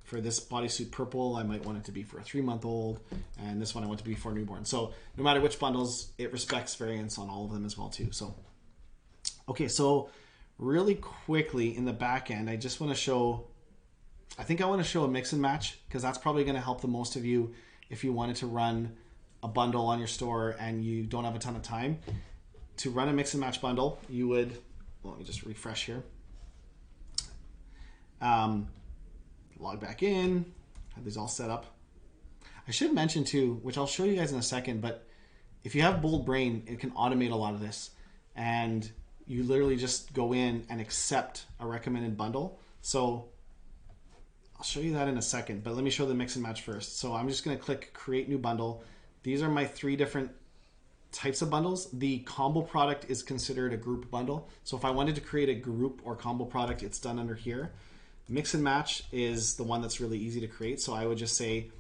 For this bodysuit purple, I might want it to be for a 3-month-old, and this one I want to be for a newborn. So no matter which bundles, it respects variants on all of them as well too. So okay, so really quickly in the back end, I just want to show, I think I want to show a mix and match, because that's probably going to help the most of you if you wanted to run a bundle on your store and you don't have a ton of time. To run a mix and match bundle, you would, well, let me just refresh here. Log back in, have these all set up. I should mention too, which I'll show you guys in a second, but if you have Bold Brain, it can automate a lot of this. And you literally just go in and accept a recommended bundle. So I'll show you that in a second, but let me show the mix and match first. So I'm just going to click create new bundle. These are my 3 different types of bundles. The combo product is considered a group bundle. So if I wanted to create a group or combo product, it's done under here. Mix and match is the one that's really easy to create. So I would just say,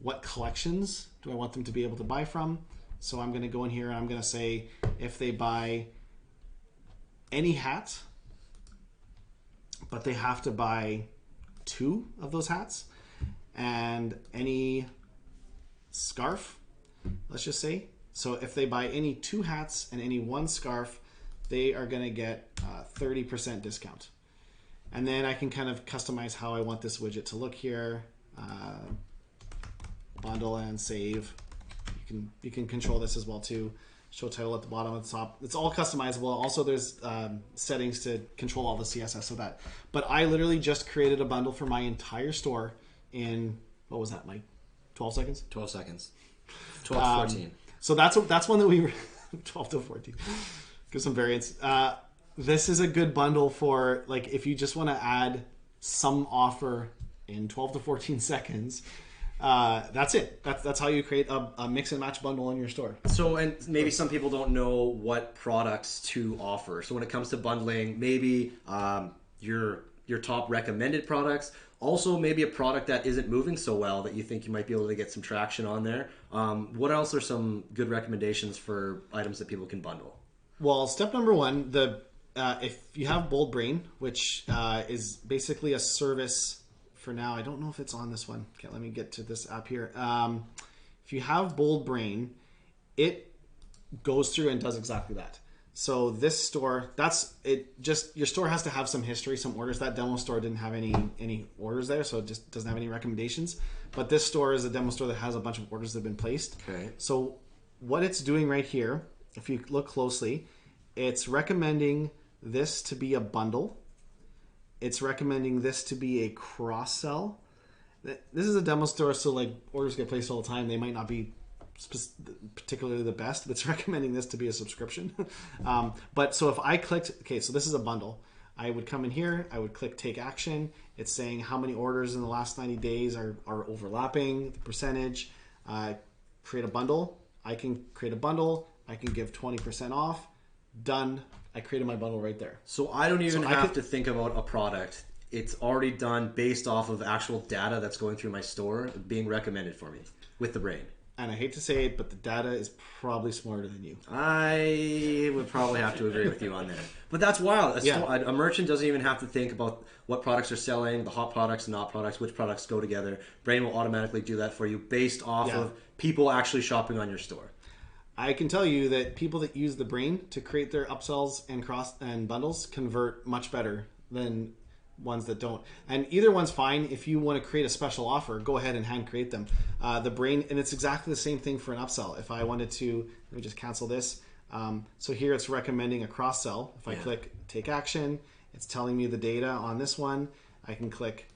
what collections do I want them to be able to buy from? So I'm going to go in here and I'm going to say, if they buy any hat, but they have to buy 2 of those hats, and any scarf, let's just say. So if they buy any 2 hats and any 1 scarf, they are going to get 30% discount. And then I can kind of customize how I want this widget to look here. Bundle and save. You can control this as well too. Show title at the bottom, at the top. It's all customizable. Also, there's settings to control all the CSS of that. But I literally just created a bundle for my entire store in, what was that, Mike? 12 seconds? 12 seconds. 12 to 14. So that's one that we 12 to 14. Give some variance. This is a good bundle for, like, if you just want to add some offer in 12 to 14 seconds. That's it. That's how you create a mix and match bundle in your store. So, and maybe some people don't know what products to offer. So when it comes to bundling, maybe your top recommended products. Also, maybe a product that isn't moving so well that you think you might be able to get some traction on there. What else are some good recommendations for items that people can bundle? Well, step number 1, if you have Bold Brain, which is basically a service. For now, I don't know if it's on this one. Okay, let me get to this app here. If you have Bold Brain, it goes through and does exactly that. So this store, that's it. Just your store has to have some history, some orders. That demo store didn't have any orders there, so it just doesn't have any recommendations. But this store is a demo store that has a bunch of orders that have been placed. Okay. So what it's doing right here, if you look closely, it's recommending this to be a bundle. It's recommending this to be a cross-sell. This is a demo store, so like orders get placed all the time. They might not be particularly the best, but it's recommending this to be a subscription. But so if I clicked, okay, so this is a bundle. I would come in here, I would click take action. It's saying how many orders in the last 90 days are overlapping, the percentage. Create a bundle. I can create a bundle. I can give 20% off. Done. I created my bundle right there. So I don't even have to think about a product. It's already done based off of actual data that's going through my store being recommended for me with the brain. And I hate to say it, but the data is probably smarter than you. I would probably have to agree with you on that. But that's wild. A merchant doesn't even have to think about what products are selling, the hot products, not products, which products go together. Brain will automatically do that for you based off of people actually shopping on your store. I can tell you that people that use the brain to create their upsells and bundles convert much better than ones that don't. And either one's fine. If you want to create a special offer, go ahead and hand create them. The brain, and it's exactly the same thing for an upsell. If I wanted to, let me just cancel this. So here it's recommending a cross sell. If I click take action, it's telling me the data on this one. I can click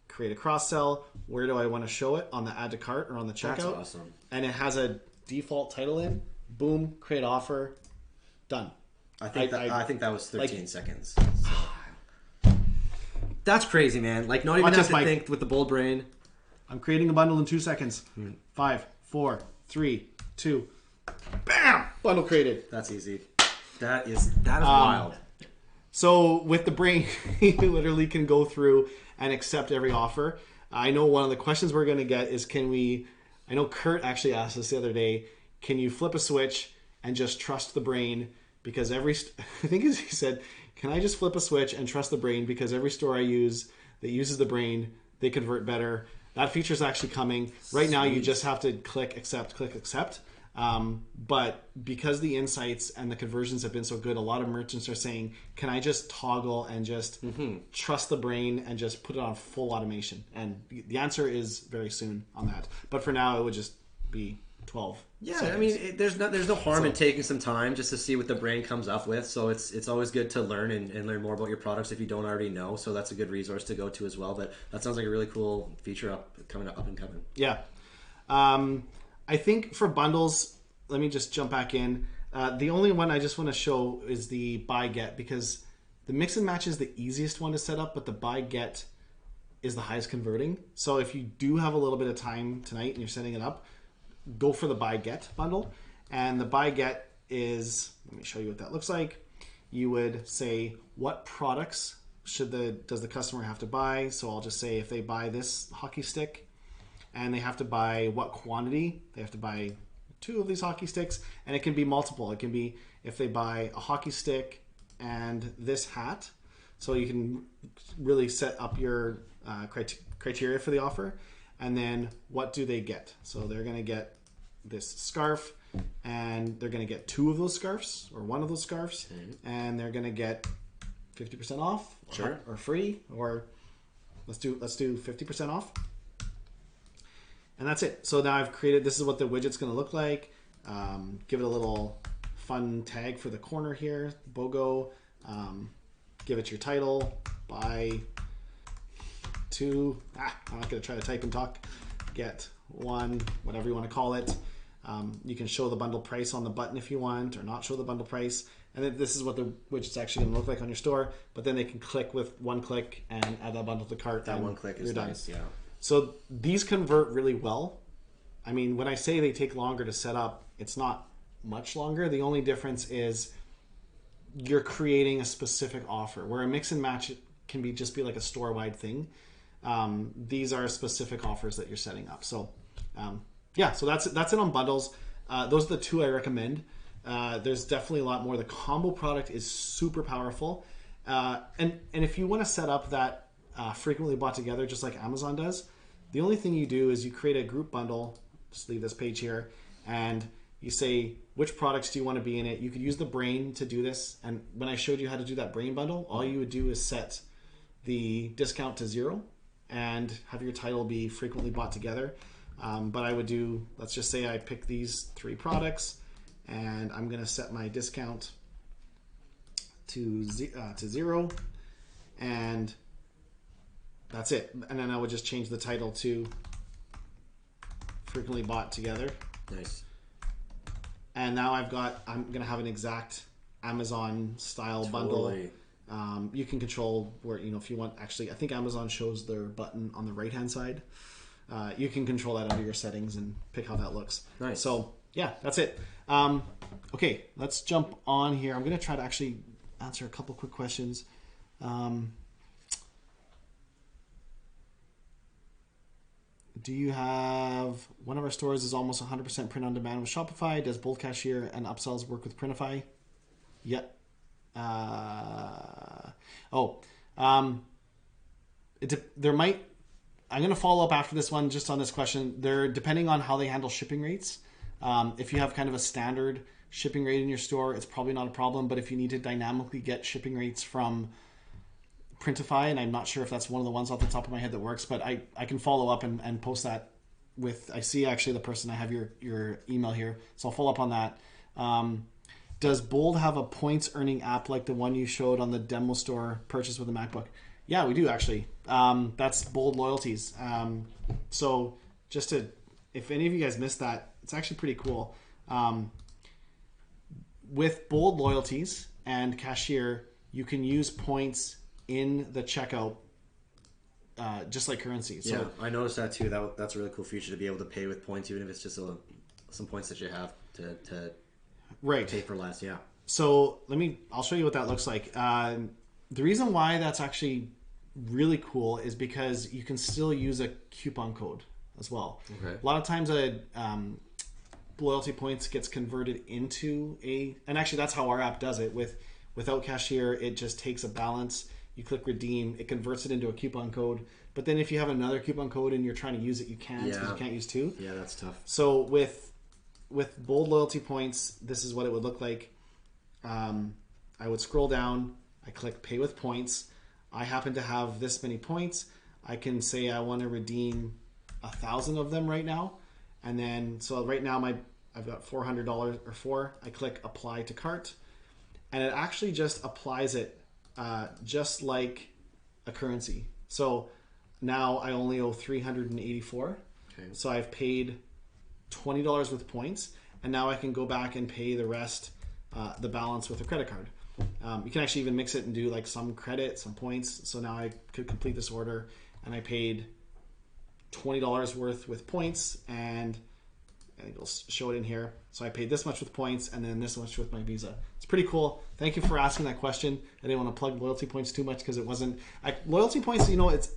create a cross sell. Where do I want to show it? On the add to cart or on the checkout? That's awesome. And it has a default title in. Boom, create offer, done. I think that was 13 seconds. So. That's crazy, man. Like, not even have to think with the Bold Brain. I'm creating a bundle in 2 seconds. 5, 4, 3, 2. Bam! Bundle created. That's easy. That is wild. So with the brain, you literally can go through and accept every offer. I know one of the questions we're going to get is I know Kurt actually asked us the other day, can you flip a switch and just trust the brain? Because I think he said, can I just flip a switch and trust the brain? Because every store I use that uses the brain, they convert better. That feature is actually coming. Right now, you just have to click accept. But because the insights and the conversions have been so good, a lot of merchants are saying, can I just toggle and just trust the brain and just put it on full automation? And the answer is very soon on that. But for now, it would just be 12. Yeah, seconds. I mean, there's no harm in taking some time just to see what the brain comes up with. So it's always good to learn and learn more about your products if you don't already know. So that's a good resource to go to as well. But that sounds like a really cool feature up and coming. Yeah. I think for bundles, let me just jump back in. The only one I just want to show is the buy get, because the mix and match is the easiest one to set up, but the buy get is the highest converting. So if you do have a little bit of time tonight and you're setting it up, go for the buy get bundle. And the buy get is, let me show you what that looks like. You would say, what products does the customer have to buy? So I'll just say if they buy this hockey stick and they have to buy what quantity, they have to buy 2 of these hockey sticks, and it can be multiple. It can be if they buy a hockey stick and this hat. So you can really set up your criteria for the offer. And then what do they get? So they're going to get this scarf, and they're going to get 2 of those scarves or 1 of those scarves, and they're going to get 50% off, or free, or let's do 50% off. And that's it. So now I've created, this is what the widget's going to look like. Give it a little fun tag for the corner here, BOGO. Give it your title, buy 2, I'm not going to try to type and talk, get 1, whatever you want to call it. You can show the bundle price on the button if you want, or not show the bundle price. And then this is what the widget's actually going to look like on your store. But then they can click with 1 click and add that bundle to the cart. That 1 click is nice, yeah. So these convert really well. I mean, when I say they take longer to set up, it's not much longer. The only difference is you're creating a specific offer, where a mix and match can just be like a store-wide thing. These are specific offers that you're setting up. So so that's it on bundles. Those are the 2 I recommend. There's definitely a lot more. The combo product is super powerful. And if you want to set up that frequently bought together, just like Amazon does, the only thing you do is you create a group bundle. Just leave this page here, and you say which products do you want to be in it. You could use the brain to do this. And when I showed you how to do that brain bundle, all you would do is set the discount to 0 and have your title be frequently bought together. But I would do, let's just say I pick these 3 products, and I'm going to set my discount to 0, and that's it. And then I would just change the title to frequently bought together. Nice. And now I'm going to have an exact Amazon style bundle. You can control where, if you want, actually, I think Amazon shows their button on the right hand side. You can control that under your settings and pick how that looks. Nice. So yeah, that's it. Okay, let's jump on here. I'm going to try to actually answer a couple quick questions. Do you have, one of our stores is almost 100% print on demand with Shopify. Does Bold Cashier and Upsells work with Printify? Yep. There might, I'm going to follow up after this one just on this question. They're depending on how they handle shipping rates. If you have kind of a standard shipping rate in your store, it's probably not a problem. But if you need to dynamically get shipping rates from Printify, and I'm not sure if that's one of the ones off the top of my head that works, but I can follow up and post that with, I see actually the person, I have your email here, so I'll follow up on that. Does Bold have a points earning app like the one you showed on the demo store purchase with a MacBook? Yeah, we do actually. That's Bold Loyalties. So just to, if any of you guys missed that, it's actually pretty cool. With Bold Loyalties and Cashier, you can use points in the checkout, just like currency. So, yeah, I noticed that too. That's a really cool feature to be able to pay with points, even if it's just some points that you have to pay for less. Yeah. So I'll show you what that looks like. The reason why that's actually really cool is because you can still use a coupon code as well. Okay. A lot of times loyalty points gets converted into and actually that's how our app does it. Without Cashier, it just takes a balance. You click redeem, it converts it into a coupon code. But then if you have another coupon code and you're trying to use it, you can't, because you can't use 2. Yeah, that's tough. So with Bold Loyalty Points, this is what it would look like. I would scroll down, I click pay with points. I happen to have this many points. I can say I want to redeem 1,000 of them right now. And then, so right now I've got $400 or 4. I click apply to cart, and it actually just applies it just like a currency. So now I only owe $384. Okay. So I've paid $20 with points, and now I can go back and pay the rest, the balance, with a credit card. You can actually even mix it and do like some credit, some points. So now I could complete this order, and I paid $20 worth with points, and I think it'll show it in here. So I paid this much with points, and then this much with my Visa. It's pretty cool. Thank you for asking that question. I didn't want to plug loyalty points too much because it wasn't loyalty points. It's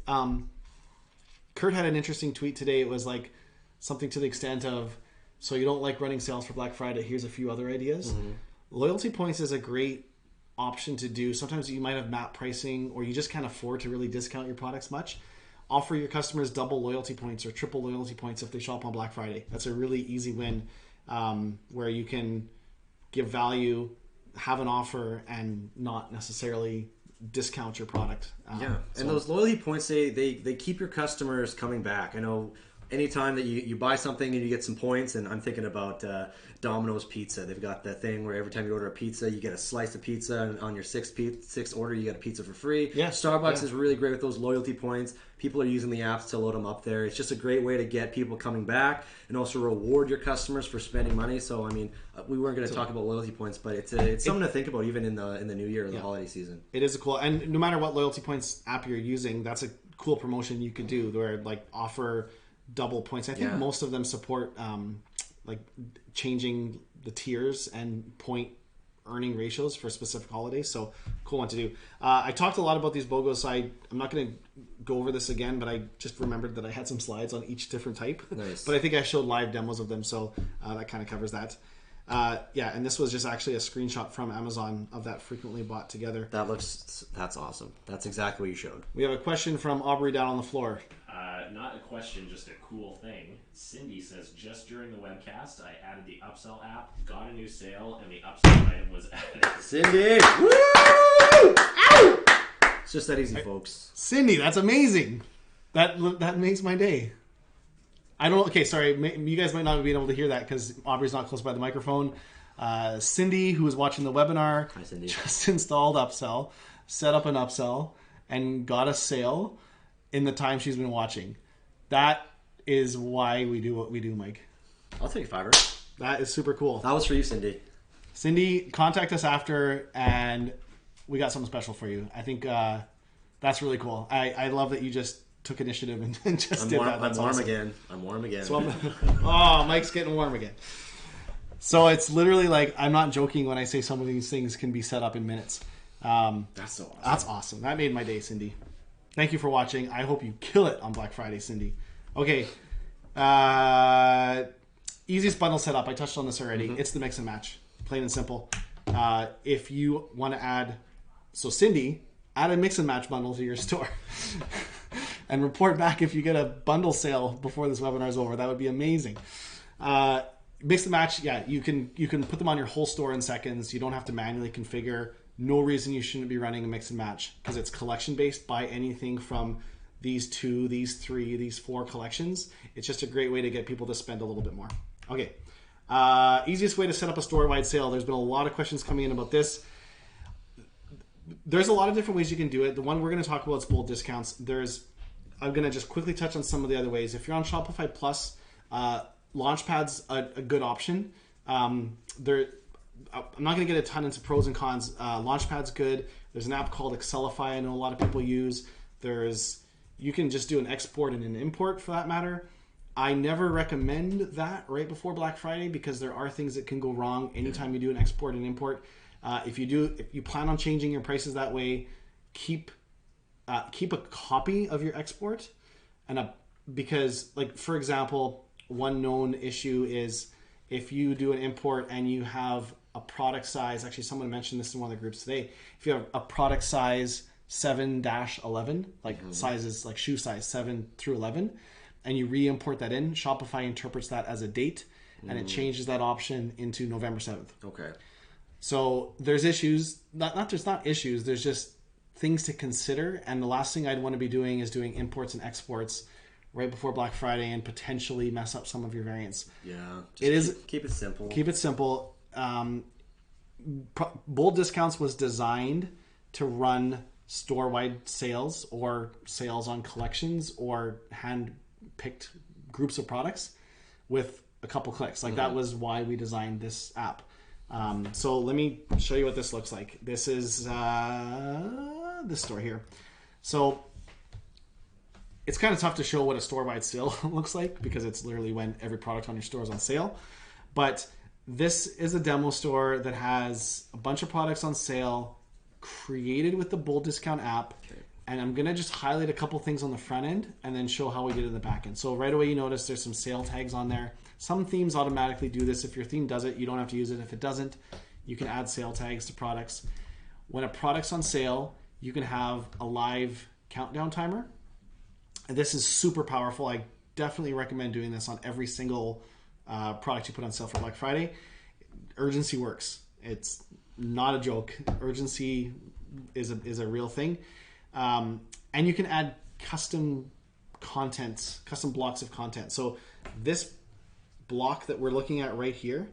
Kurt had an interesting tweet today. It was like something to the extent of, so you don't like running sales for Black Friday, here's a few other ideas. Mm-hmm. Loyalty points is a great option to do. Sometimes you might have map pricing, or you just can't afford to really discount your products much. offer your customers double loyalty points or triple loyalty points if they shop on Black Friday. That's a really easy win, where you can give value, have an offer, and not necessarily discount your product. And those loyalty points, they keep your customers coming back. I know anytime that you buy something and you get some points, and I'm thinking about Domino's Pizza. They've got that thing where every time you order a pizza, you get a slice of pizza, and on your sixth order, you get a pizza for free. Yeah. Starbucks is really great with those loyalty points. People are using the apps to load them up there. It's just a great way to get people coming back and also reward your customers for spending money. So, I mean, we weren't going to talk about loyalty points, but it's something to think about even in the new year or the holiday season. It is a cool, and no matter what loyalty points app you're using, that's a cool promotion you could do where like offer double points. I think most of them support like changing the tiers and point earning ratios for specific holidays. So cool one to do. I talked a lot about these BOGOs, so I'm not going to go over this again, but I just remembered that I had some slides on each different type. Nice. But I think I showed live demos of them, so that kind of covers that. And this was just actually a screenshot from Amazon of that frequently bought together. That's awesome. That's exactly what you showed. We have a question from Aubrey down on the floor. Not a question, just a cool thing. Cindy says, just during the webcast, I added the Upsell app, got a new sale, and the Upsell item was added. Cindy! Woo! Ow! It's just that easy, folks. Cindy, that's amazing. That makes my day. Okay, sorry. You guys might not be able to hear that because Aubrey's not close by the microphone. Cindy, who was watching the webinar, Hi, Cindy. just installed Upsell, set up an Upsell, and got a sale in the time she's been watching. That is why we do what we do, Mike. I'll take $5. That is super cool. That was for you, Cindy. Cindy, contact us after, and we got something special for you. I think that's really cool. I love that you just took initiative and just did that. That's I'm warm awesome. again. I'm warm again. So Mike's getting warm again. So it's literally like, I'm not joking when I say some of these things can be set up in minutes. That's so awesome. That's awesome. That made my day, Cindy. Thank you for watching. I hope you kill it on Black Friday, Cindy. Okay. Easiest bundle setup. I touched on this already. Mm-hmm. It's the mix and match. Plain and simple. If you want to add... So Cindy, add a mix and match bundle to your store. And report back if you get a bundle sale before this webinar is over. That would be amazing. Mix and match, you can put them on your whole store in seconds. You don't have to manually configure. No reason you shouldn't be running a mix and match because it's collection based. Buy anything from these 2, these 3, these 4 collections. It's just a great way to get people to spend a little bit more. Okay. Easiest way to set up a store-wide sale. There's been a lot of questions coming in about this. There's a lot of different ways you can do it. The one we're going to talk about is bold discounts. I'm going to just quickly touch on some of the other ways. If you're on Shopify Plus, Launchpad's a good option. I'm not going to get a ton into pros and cons. Launchpad's good. There's an app called Excelify I know a lot of people use. You can just do an export and an import for that matter. I never recommend that right before Black Friday because there are things that can go wrong anytime you do an export and import. If you plan on changing your prices that way, keep a copy of your export because, like, for example, one known issue is if you do an import and you have a product size, actually someone mentioned this in one of the groups today, if you have a product size 7-11, like sizes like shoe size 7 through 11, and you re-import that in, Shopify interprets that as a date and it changes that option into November 7th. Okay. So there's issues, there's not issues, there's just things to consider, and the last thing I'd want to be doing is doing imports and exports right before Black Friday and potentially mess up some of your variants. Yeah. Keep it simple. Keep it simple. Bold Discounts was designed to run store-wide sales or sales on collections or hand-picked groups of products with a couple clicks. That was why we designed this app. So let me show you what this looks like. This is this store here. So it's kind of tough to show what a store-wide sale looks like because it's literally when every product on your store is on sale. But this is a demo store that has a bunch of products on sale created with the Bold Discount app. Okay. And I'm going to just highlight a couple things on the front end and then show how we did it in the back end. So right away you notice there's some sale tags on there. Some themes automatically do this. If your theme does it, you don't have to use it. If it doesn't, you can add sale tags to products. When a product's on sale, you can have a live countdown timer. this is super powerful. I definitely recommend doing this on every single product you put on sale for Black Friday. Urgency works. It's not a joke. Urgency is a real thing. And you can add custom content, custom blocks of content. So this block that we're looking at right here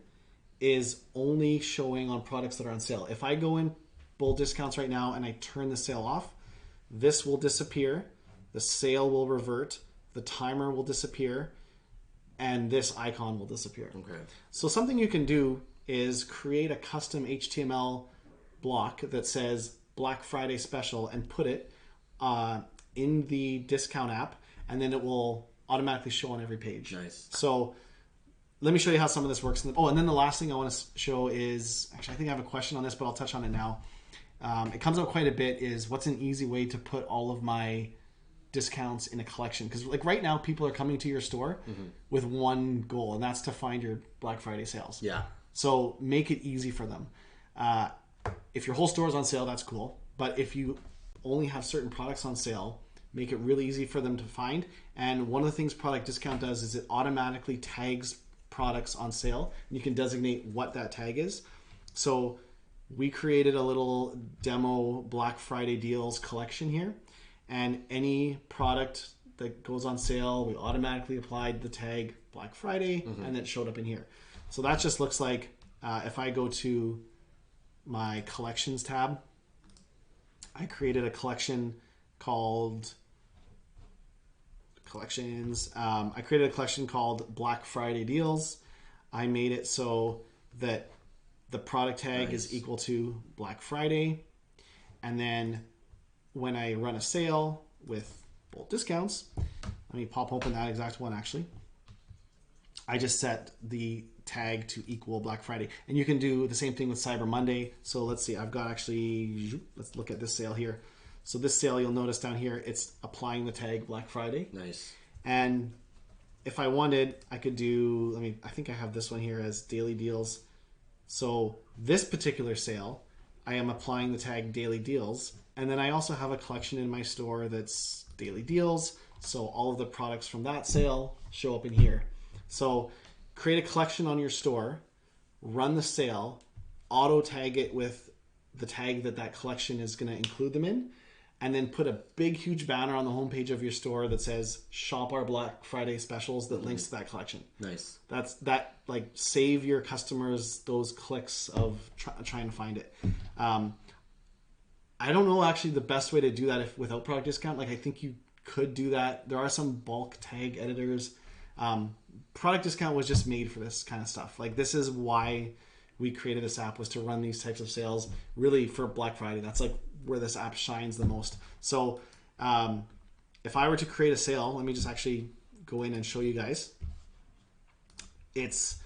is only showing on products that are on sale. If I go in Bold Discounts right now and I turn the sale off, this will disappear, the sale will revert, the timer will disappear, and this icon will disappear. Okay. So something you can do is create a custom HTML block that says Black Friday special and put it in the discount app, and then it will automatically show on every page. Nice. So let me show you how some of this works. Oh, and then the last thing I want to show is, actually, I think I have a question on this, but I'll touch on it now. It comes up quite a bit, is what's an easy way to put all of my discounts in a collection? Because like right now, people are coming to your store with one goal, and that's to find your Black Friday sales. Yeah. So make it easy for them. If your whole store is on sale, that's cool. But if you only have certain products on sale, make it really easy for them to find. And one of the things Product Discount does is it automatically tags products on sale, and you can designate what that tag is. So we created a little demo Black Friday deals collection here, and any product that goes on sale, we automatically applied the tag Black Friday, and it showed up in here. So that just looks like, if I go to my collections tab, I created a collection called collections. I created a collection called Black Friday Deals. I made it so that the product tag is equal to Black Friday. And then when I run a sale with Bold Discounts, let me pop open that exact one actually. I just set the tag to equal Black Friday. And you can do the same thing with Cyber Monday. So let's see, I've got actually, let's look at this sale here. So this sale, you'll notice down here, it's applying the tag Black Friday. Nice. And if I wanted, I could do, I think I have this one here as daily deals. So this particular sale, I am applying the tag daily deals. And then I also have a collection in my store that's daily deals. So all of the products from that sale show up in here. So create a collection on your store, run the sale, auto tag it with the tag that collection is going to include them in, and then put a big, huge banner on the homepage of your store that says "Shop our Black Friday specials" that links to that collection. Nice. That like save your customers those clicks of trying to find it. I don't know actually the best way to do that without Product Discount. Like I think you could do that. There are some bulk tag editors. Product Discount was just made for this kind of stuff. Like this is why we created this app, was to run these types of sales really for Black Friday. That's like where this app shines the most. So if I were to create a sale, let me just actually go in and show you guys. It's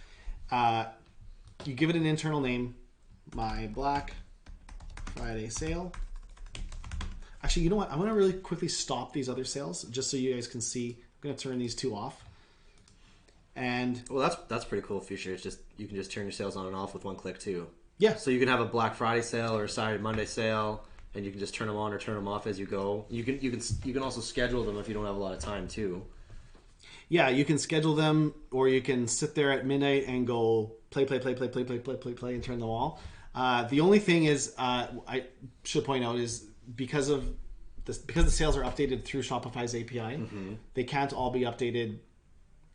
you give it an internal name, my Black Friday sale. Actually, you know what? I'm going to really quickly stop these other sales just so you guys can see. I'm going to turn these two off. And well, that's pretty cool feature. It's just you can just turn your sales on and off with one click too. Yeah. So you can have a Black Friday sale or a Cyber Monday sale, and you can just turn them on or turn them off as you go. You can also schedule them if you don't have a lot of time too. Yeah, you can schedule them, or you can sit there at midnight and go play, and turn them all. The only thing is, I should point out, is because the sales are updated through Shopify's API, they can't all be updated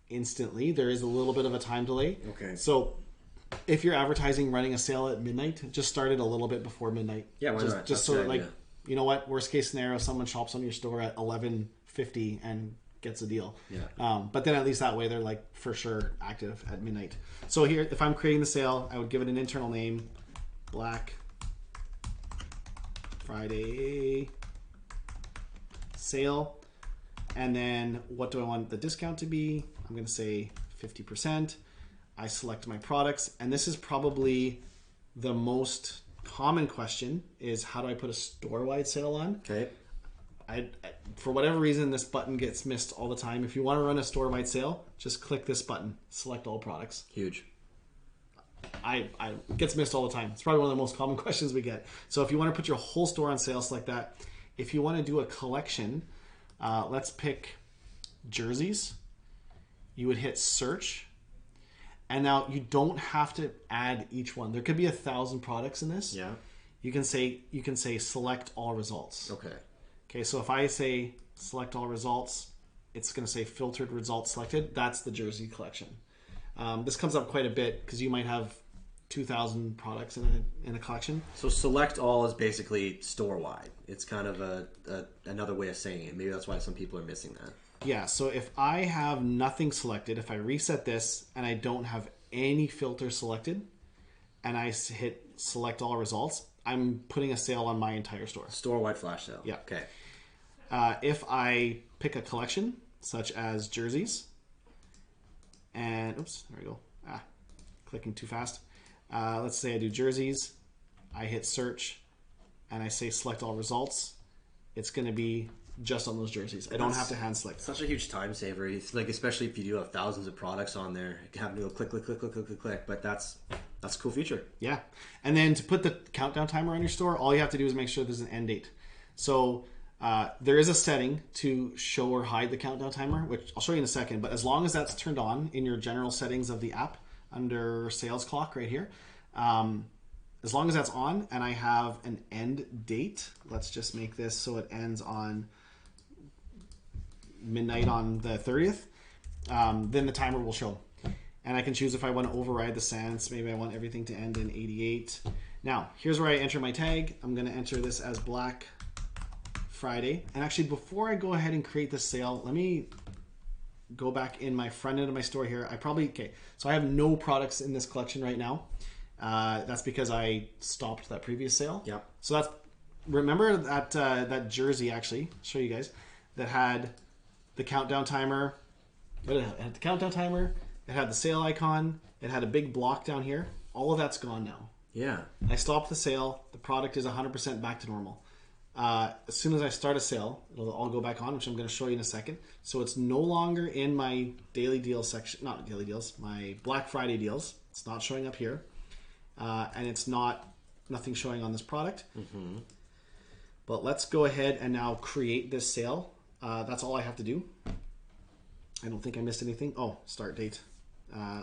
instantly. There is a little bit of a time delay. Okay. So if you're advertising running a sale at midnight, just start it a little bit before midnight. Yeah, why not? Just so that, like, you know what, worst case scenario, someone shops on your store at 11:50 and gets a deal. Yeah. But then at least that way they're like for sure active at midnight. So here, if I'm creating the sale, I would give it an internal name, Black Friday sale. And then what do I want the discount to be? I'm going to say 50%. I select my products. And this is probably the most common question, is how do I put a store-wide sale on? Okay. I for whatever reason, this button gets missed all the time. If you want to run a store-wide sale, just click this button, select all products. Huge. It gets missed all the time. It's probably one of the most common questions we get. So if you want to put your whole store on sale, select that. If you want to do a collection, let's pick jerseys. You would hit search. And now you don't have to add each one. There could be 1,000 products in this. Yeah. You can say select all results. Okay. Okay, so if I say select all results, it's going to say filtered results selected. That's the jersey collection. This comes up quite a bit because you might have 2,000 products in a collection. So select all is basically store wide. It's kind of another way of saying it. Maybe that's why some people are missing that. Yeah, so if I have nothing selected, if I reset this and I don't have any filter selected, and I hit select all results, I'm putting a sale on my entire store. Store wide flash sale. Yeah. Okay. If I pick a collection, such as jerseys, and oops, there we go. Clicking too fast. Let's say I do jerseys. I hit search, and I say select all results. It's going to be just on those jerseys. I don't have to hand select. Such a huge time saver. It's like, especially if you do have thousands of products on there, you have to go click, click, click, click, click, click, click. But that's a cool feature. Yeah. And then to put the countdown timer on your store, all you have to do is make sure there's an end date. So there is a setting to show or hide the countdown timer, which I'll show you in a second. But as long as that's turned on in your general settings of the app under sales clock right here, as long as that's on and I have an end date, let's just make this so it ends on midnight on the 30th, then the timer will show. And I can choose if I want to override the cents. Maybe I want everything to end in 88. Now, here's where I enter my tag. I'm going to enter this as Black Friday. And actually, before I go ahead and create the sale, let me go back in my front end of my store here. So I have no products in this collection right now. That's because I stopped that previous sale. Yep. So remember that jersey, actually, I'll show you guys, that had the countdown timer. It had the countdown timer. It had the sale icon. It had a big block down here. All of that's gone now. Yeah. I stopped the sale. The product is 100% back to normal. As soon as I start a sale, it'll all go back on, which I'm going to show you in a second. So it's no longer in my daily deals section, not daily deals, my Black Friday deals. It's not showing up here. And it's nothing showing on this product. Mm-hmm. But let's go ahead and now create this sale. That's all I have to do. I don't think I missed anything. Oh, start date.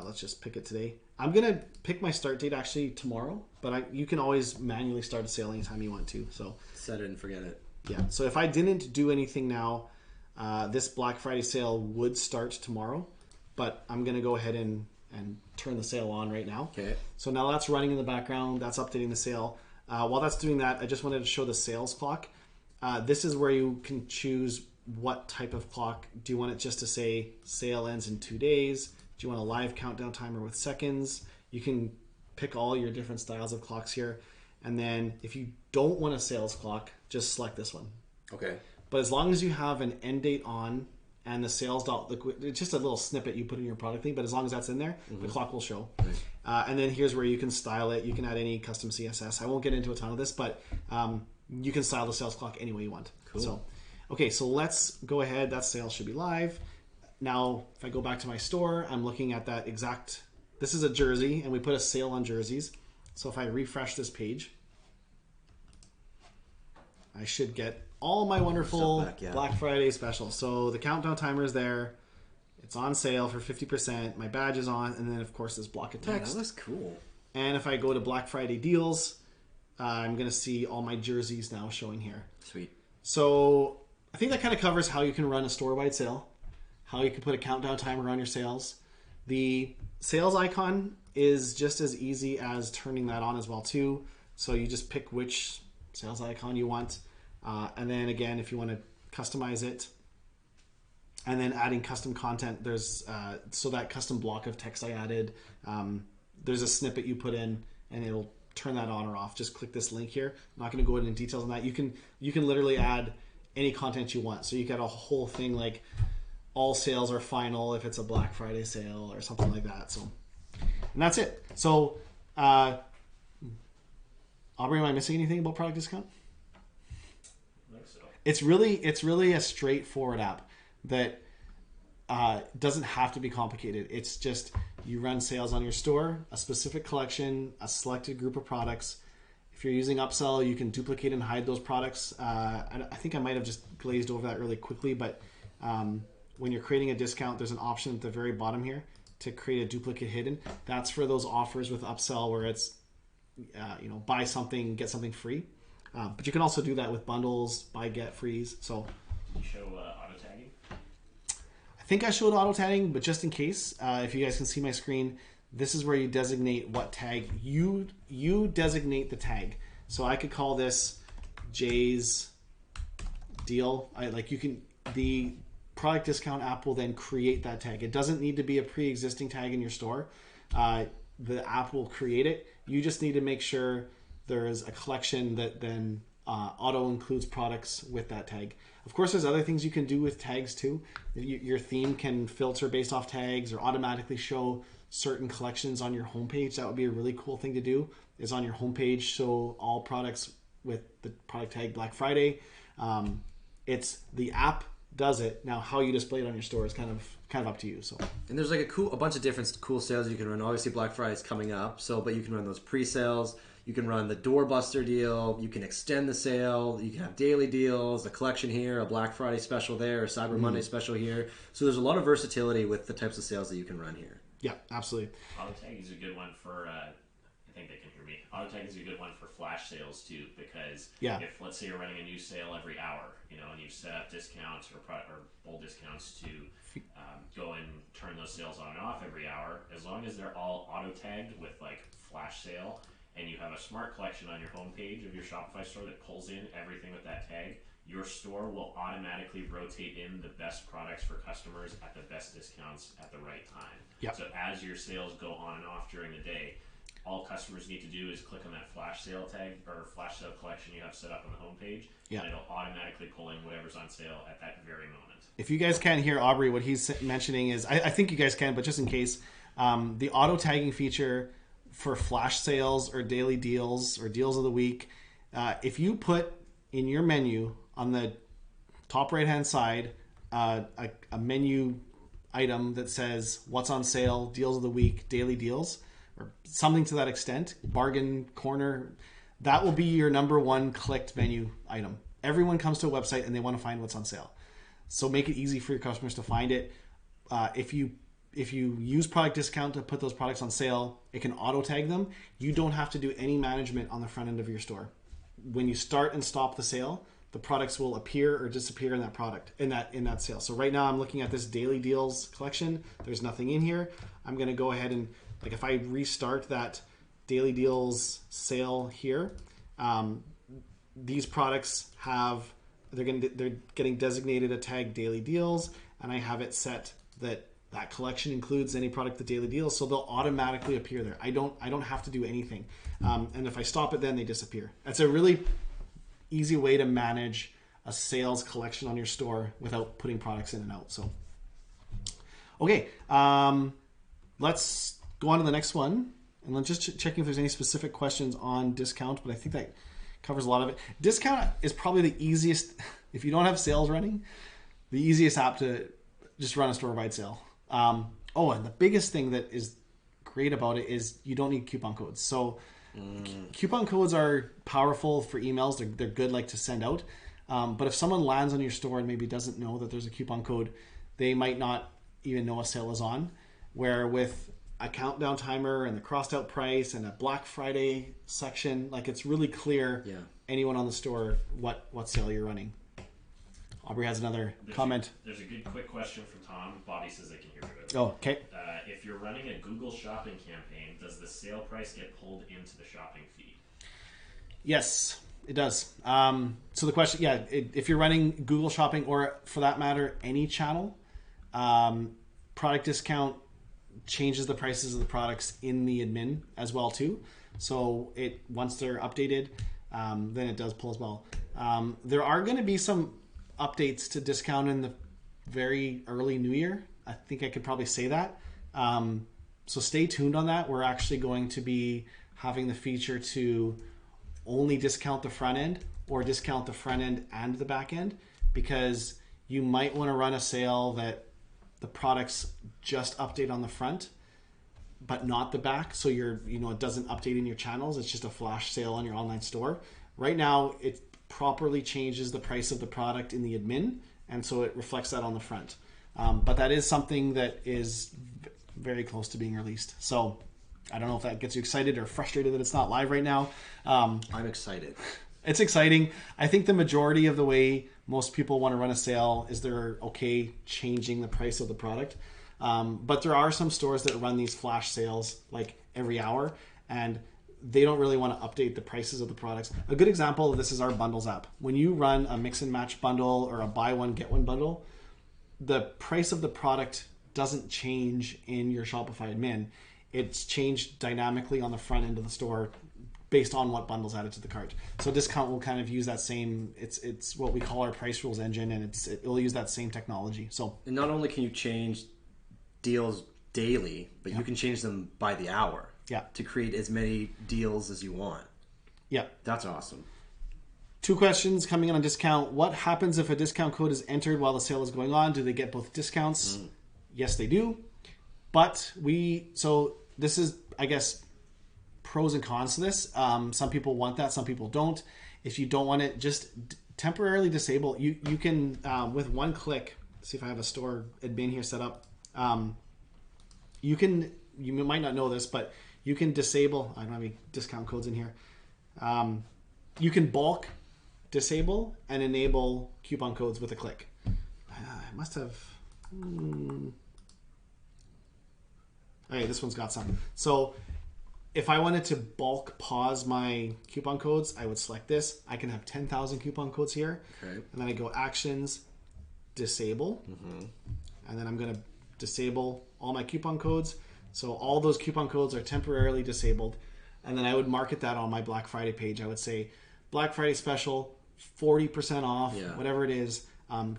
Let's just pick it today. I'm going to pick my start date actually tomorrow, but you can always manually start a sale anytime you want to. So set it and forget it. Yeah. So if I didn't do anything now, this Black Friday sale would start tomorrow, but I'm going to go ahead and turn the sale on right now. Okay. So now that's running in the background. That's updating the sale. While that's doing that, I just wanted to show the sales clock. This is where you can choose what type of clock. Do you want it just to say sale ends in 2 days? Do you want a live countdown timer with seconds? You can pick all your different styles of clocks here. And then if you don't want a sales clock, just select this one. Okay. But as long as you have an end date on and the sales dot liquid, it's just a little snippet you put in your product thing, but as long as that's in there, the clock will show. Right. And then here's where you can style it. You can add any custom CSS. I won't get into a ton of this, but you can style the sales clock any way you want. Cool. So, okay, so let's go ahead. That sale should be live. Now, if I go back to my store, I'm looking at that exact, this is a jersey, and we put a sale on jerseys. So if I refresh this page, I should get all my wonderful Black Friday specials. So the countdown timer is there. It's on sale for 50%. My badge is on. And then, of course, this block of text. Yeah, that looks cool. And if I go to Black Friday deals, I'm going to see all my jerseys now showing here. Sweet. So I think that kind of covers how you can run a store-wide sale, how you can put a countdown timer on your sales. The sales icon is just as easy as turning that on as well, too. So you just pick which sales icon you want. And then again, if you want to customize it, and then adding custom content, there's so that custom block of text I added, there's a snippet you put in and it'll turn that on or off. Just click this link here. I'm not going to go into details on that. You can literally add any content you want. So you get a whole thing like all sales are final if it's a Black Friday sale or something like that. So, and that's it. So, Aubrey, am I missing anything about product discount? I think so. It's really a straightforward app that doesn't have to be complicated. It's just you run sales on your store, a specific collection, a selected group of products. If you're using Upsell, you can duplicate and hide those products. I think I might have just glazed over that really quickly, but when you're creating a discount, there's an option at the very bottom here to create a duplicate hidden. That's for those offers with upsell where it's, buy something, get something free. But you can also do that with bundles, buy, get frees. So you show auto tagging? I think I showed auto tagging, but just in case, if you guys can see my screen, this is where you designate what tag. You designate the tag. So I could call this Jay's deal. The product discount app will then create that tag. It doesn't need to be a pre-existing tag in your store. The app will create it. You just need to make sure there is a collection that then auto includes products with that tag. Of course, there's other things you can do with tags too. Your theme can filter based off tags or automatically show certain collections on your homepage. That would be a really cool thing to do, is on your homepage show all products with the product tag Black Friday. It's the app does it. Now how you display it on your store is kind of up to you. So, and there's like a bunch of different cool sales you can run. Obviously Black Friday is coming up, but you can run those pre-sales. You can run the doorbuster deal. You can extend the sale. You can have daily deals, a collection here, a Black Friday special there, a Cyber Monday special here. So there's a lot of versatility with the types of sales that you can run here. Yeah, absolutely. Autotag is a good one for, I think they can hear me. Autotag is a good one for flash sales too, because if, let's say, you're running a new sale every hour, and you've set up discounts or bold discounts to go and turn those sales on and off every hour, as long as they're all auto-tagged with like flash sale, and you have a smart collection on your homepage of your Shopify store that pulls in everything with that tag, your store will automatically rotate in the best products for customers at the best discounts at the right time. Yep. So as your sales go on and off during the day, all customers need to do is click on that flash sale tag or flash sale collection you have set up on the homepage, and it'll automatically pull in whatever's on sale at that very moment. If you guys can't hear Aubrey, what he's mentioning is, I think you guys can, but just in case, the auto tagging feature for flash sales or daily deals or deals of the week, if you put in your menu on the top right hand side a menu item that says what's on sale, deals of the week, daily deals, or something to that extent, bargain corner, that will be your number one clicked menu item. Everyone comes to a website and they want to find what's on sale. So make it easy for your customers to find it. If you use product discount to put those products on sale, it can auto tag them. You don't have to do any management on the front end of your store. When you start and stop the sale, the products will appear or disappear in that product, in that sale. So right now I'm looking at this daily deals collection. There's nothing in here. I'm going to go ahead and, like, if I restart that daily deals sale here, these products they're getting designated a tag daily deals, and I have it set that collection includes any product that daily deals, so they'll automatically appear there. I don't have to do anything, and if I stop it, then they disappear. That's a really easy way to manage a sales collection on your store without putting products in and out. So, okay, let's go on to the next one, and let's just checking if there's any specific questions on discount. But I think that covers a lot of it. Discount is probably the easiest, if you don't have sales running, the easiest app to just run a store-wide sale. And the biggest thing that is great about it is you don't need coupon codes. So coupon codes are powerful for emails. They're good, like, to send out. But if someone lands on your store and maybe doesn't know that there's a coupon code, they might not even know a sale is on. Where with a countdown timer and the crossed out price and a Black Friday section, like, it's really clear anyone on the store what sale you're running. Aubrey has another comment. There's a good quick question from Tom. Bobby says they can hear me. Oh, okay. If you're running a Google Shopping campaign, does the sale price get pulled into the shopping feed? Yes, it does. So the question, if you're running Google Shopping, or for that matter, any channel, product discount changes the prices of the products in the admin as well too. So once they're updated, then it does pull as well. There are going to be some updates to discount in the very early new year. I think I could probably say that. So stay tuned on that. We're actually going to be having the feature to only discount the front end, or discount the front end and the back end, because you might want to run a sale that the products just update on the front but not the back, so it doesn't update in your channels. It's just a flash sale on your online store. Right now it properly changes the price of the product in the admin, and so it reflects that on the front. But that is something that is very close to being released. So I don't know if that gets you excited or frustrated that it's not live right now. I'm excited. It's exciting. I think the majority of the way most people want to run a sale is they're okay changing the price of the product. But there are some stores that run these flash sales like every hour, and they don't really want to update the prices of the products. A good example of this is our bundles app. When you run a mix and match bundle or a buy one, get one bundle, the price of the product doesn't change in your Shopify admin. It's changed dynamically on the front end of the store based on what bundles added to the cart. So discount will kind of use that same, it's what we call our price rules engine, and it'll use that same technology. So and not only can you change deals daily, but you can change them by the hour. Yeah. To create as many deals as you want. Yeah. That's awesome. 2 questions coming in on discount. What happens if a discount code is entered while the sale is going on? Do they get both discounts? Yes, they do. But so this is, I guess, pros and cons to this. Some people want that, some people don't. If you don't want it, just temporarily disable. You can, with one click, see if I have a store admin here set up. You might not know this, but you can disable, I don't have any discount codes in here. You can bulk disable and enable coupon codes with a click. I must have... Okay, this one's got some. So if I wanted to bulk pause my coupon codes, I would select this. I can have 10,000 coupon codes here. Okay. And then I go actions, disable. And then I'm going to disable all my coupon codes. So all those coupon codes are temporarily disabled. And then I would market that on my Black Friday page. I would say Black Friday special, 40% off, whatever it is.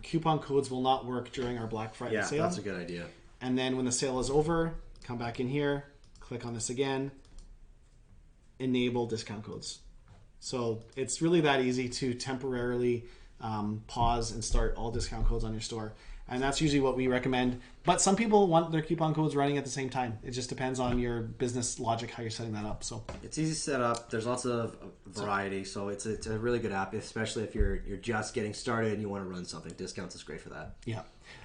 Coupon codes will not work during our Black Friday sale. Yeah, that's a good idea. And then when the sale is over, come back in here, click on this again, enable discount codes. So it's really that easy to temporarily pause and start all discount codes on your store. And that's usually what we recommend. But some people want their coupon codes running at the same time. It just depends on your business logic, how you're setting that up. So it's easy to set up. There's lots of variety. So it's a really good app, especially if you're just getting started and you want to run something. Discounts is great for that. Yeah.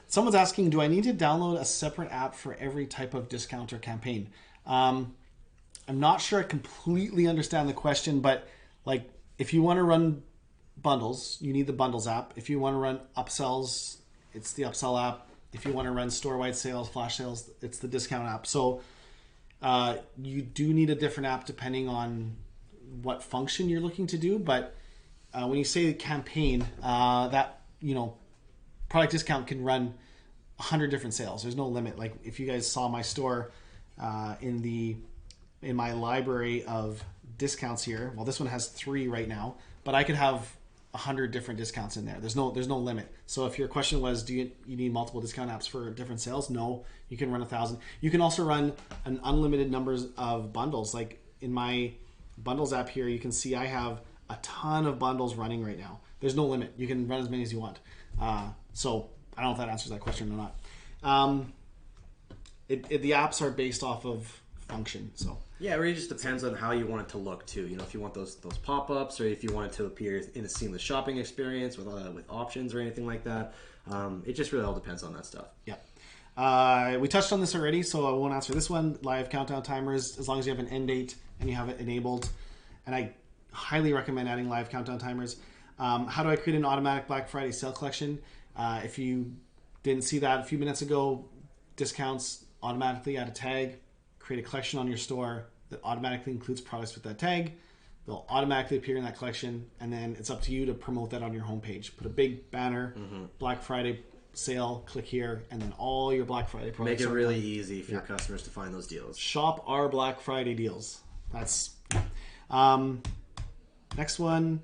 Someone's asking, do I need to download a separate app for every type of discount or campaign? I'm not sure I completely understand the question, but like if you want to run bundles, you need the bundles app. If you want to run upsells, it's the Upsell app. If you want to run store-wide sales, flash sales, it's the discount app. So you do need a different app depending on what function you're looking to do. But when you say campaign, that, product discount can run 100 different sales. There's no limit. Like if you guys saw my store in my library of discounts here, well, this one has 3 right now, but I could have 100 different discounts in there. There's no limit. So if your question was, do you need multiple discount apps for different sales? No, you can run 1,000. You can also run an unlimited numbers of bundles. Like in my bundles app here, you can see I have a ton of bundles running right now. There's no limit. You can run as many as you want. So I don't know if that answers that question or not. The apps are based off of function. So yeah, it really just depends on how you want it to look too. If you want those pop-ups, or if you want it to appear in a seamless shopping experience with options or anything like that. It just really all depends on that stuff. Yeah. We touched on this already, so I won't answer this one. Live countdown timers, as long as you have an end date and you have it enabled. And I highly recommend adding live countdown timers. How do I create an automatic Black Friday sale collection? If you didn't see that a few minutes ago, discounts automatically add a tag. Create a collection on your store that automatically includes products with that tag. They'll automatically appear in that collection, and then it's up to you to promote that on your homepage. Put a big banner, Black Friday sale, click here, and then all your Black Friday products. Make it really easy for your customers to find those deals. Shop our Black Friday deals. That's next one.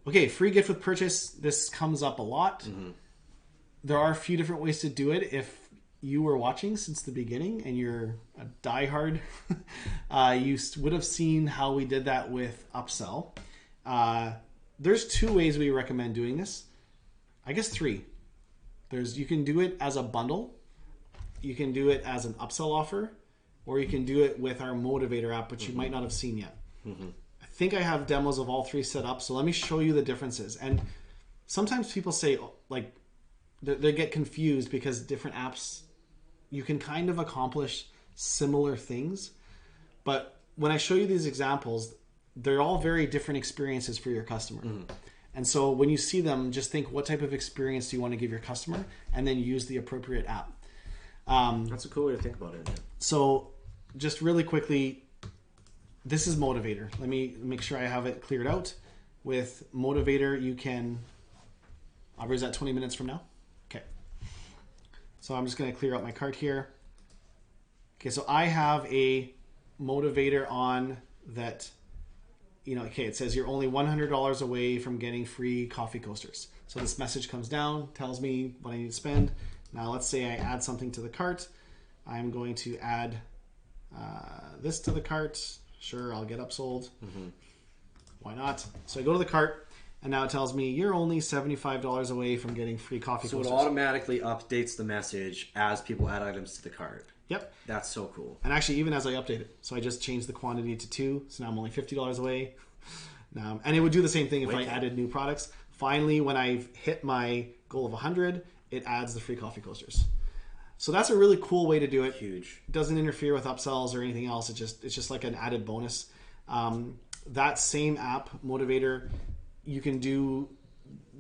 Okay, free gift with purchase. This comes up a lot. There are a few different ways to do it. If you were watching since the beginning and you're a diehard, you would have seen how we did that with Upsell. There's 2 ways we recommend doing this. I guess 3. You can do it as a bundle, you can do it as an upsell offer, or you can do it with our Motivator app, which you might not have seen yet. I think I have demos of all 3 set up, so let me show you the differences. And sometimes people say, like, they get confused because different apps, you can kind of accomplish similar things. But when I show you these examples, they're all very different experiences for your customer. And so when you see them, just think, what type of experience do you want to give your customer? And then use the appropriate app. That's a cool way to think about it. So just really quickly, this is Motivator. Let me make sure I have it cleared out. With Motivator, you can... Is that 20 minutes from now? Okay. So I'm just going to clear out my cart here. Okay, so I have a Motivator on that... it says you're only $100 away from getting free coffee coasters. So this message comes down, tells me what I need to spend. Now let's say I add something to the cart. I'm going to add this to the cart. Sure, I'll get upsold. Why not? So I go to the cart, and now it tells me you're only $75 away from getting free coffee coasters. So it automatically updates the message as people add items to the cart. Yep. That's so cool. And actually, even as I update it, so I just changed the quantity to 2, so now I'm only $50 away. Now, and it would do the same thing if I added new products. Finally, when I've hit my goal of 100, it adds the free coffee coasters. So that's a really cool way to do it. Huge. It doesn't interfere with upsells or anything else. It's just like an added bonus. That same app, Motivator, you can do...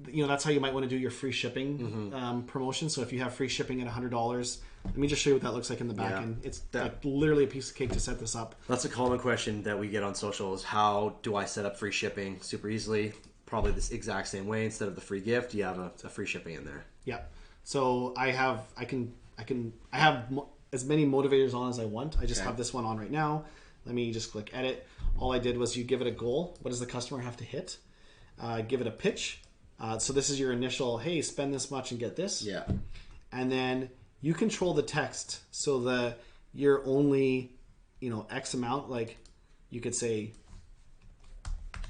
that's how you might want to do your free shipping promotion. So if you have free shipping at $100, let me just show you what that looks like in the back end. It's like literally a piece of cake to set this up. That's a common question that we get on social is how do I set up free shipping super easily? Probably this exact same way. Instead of the free gift, you have a free shipping in there. Yeah. So I have as many motivators on as I want. I just have this one on right now. Let me just click edit. All I did was you give it a goal. What does the customer have to hit? Give it a pitch. So this is your initial, hey, spend this much and get this. Yeah. And then you control the text so that you're only, X amount. Like you could say,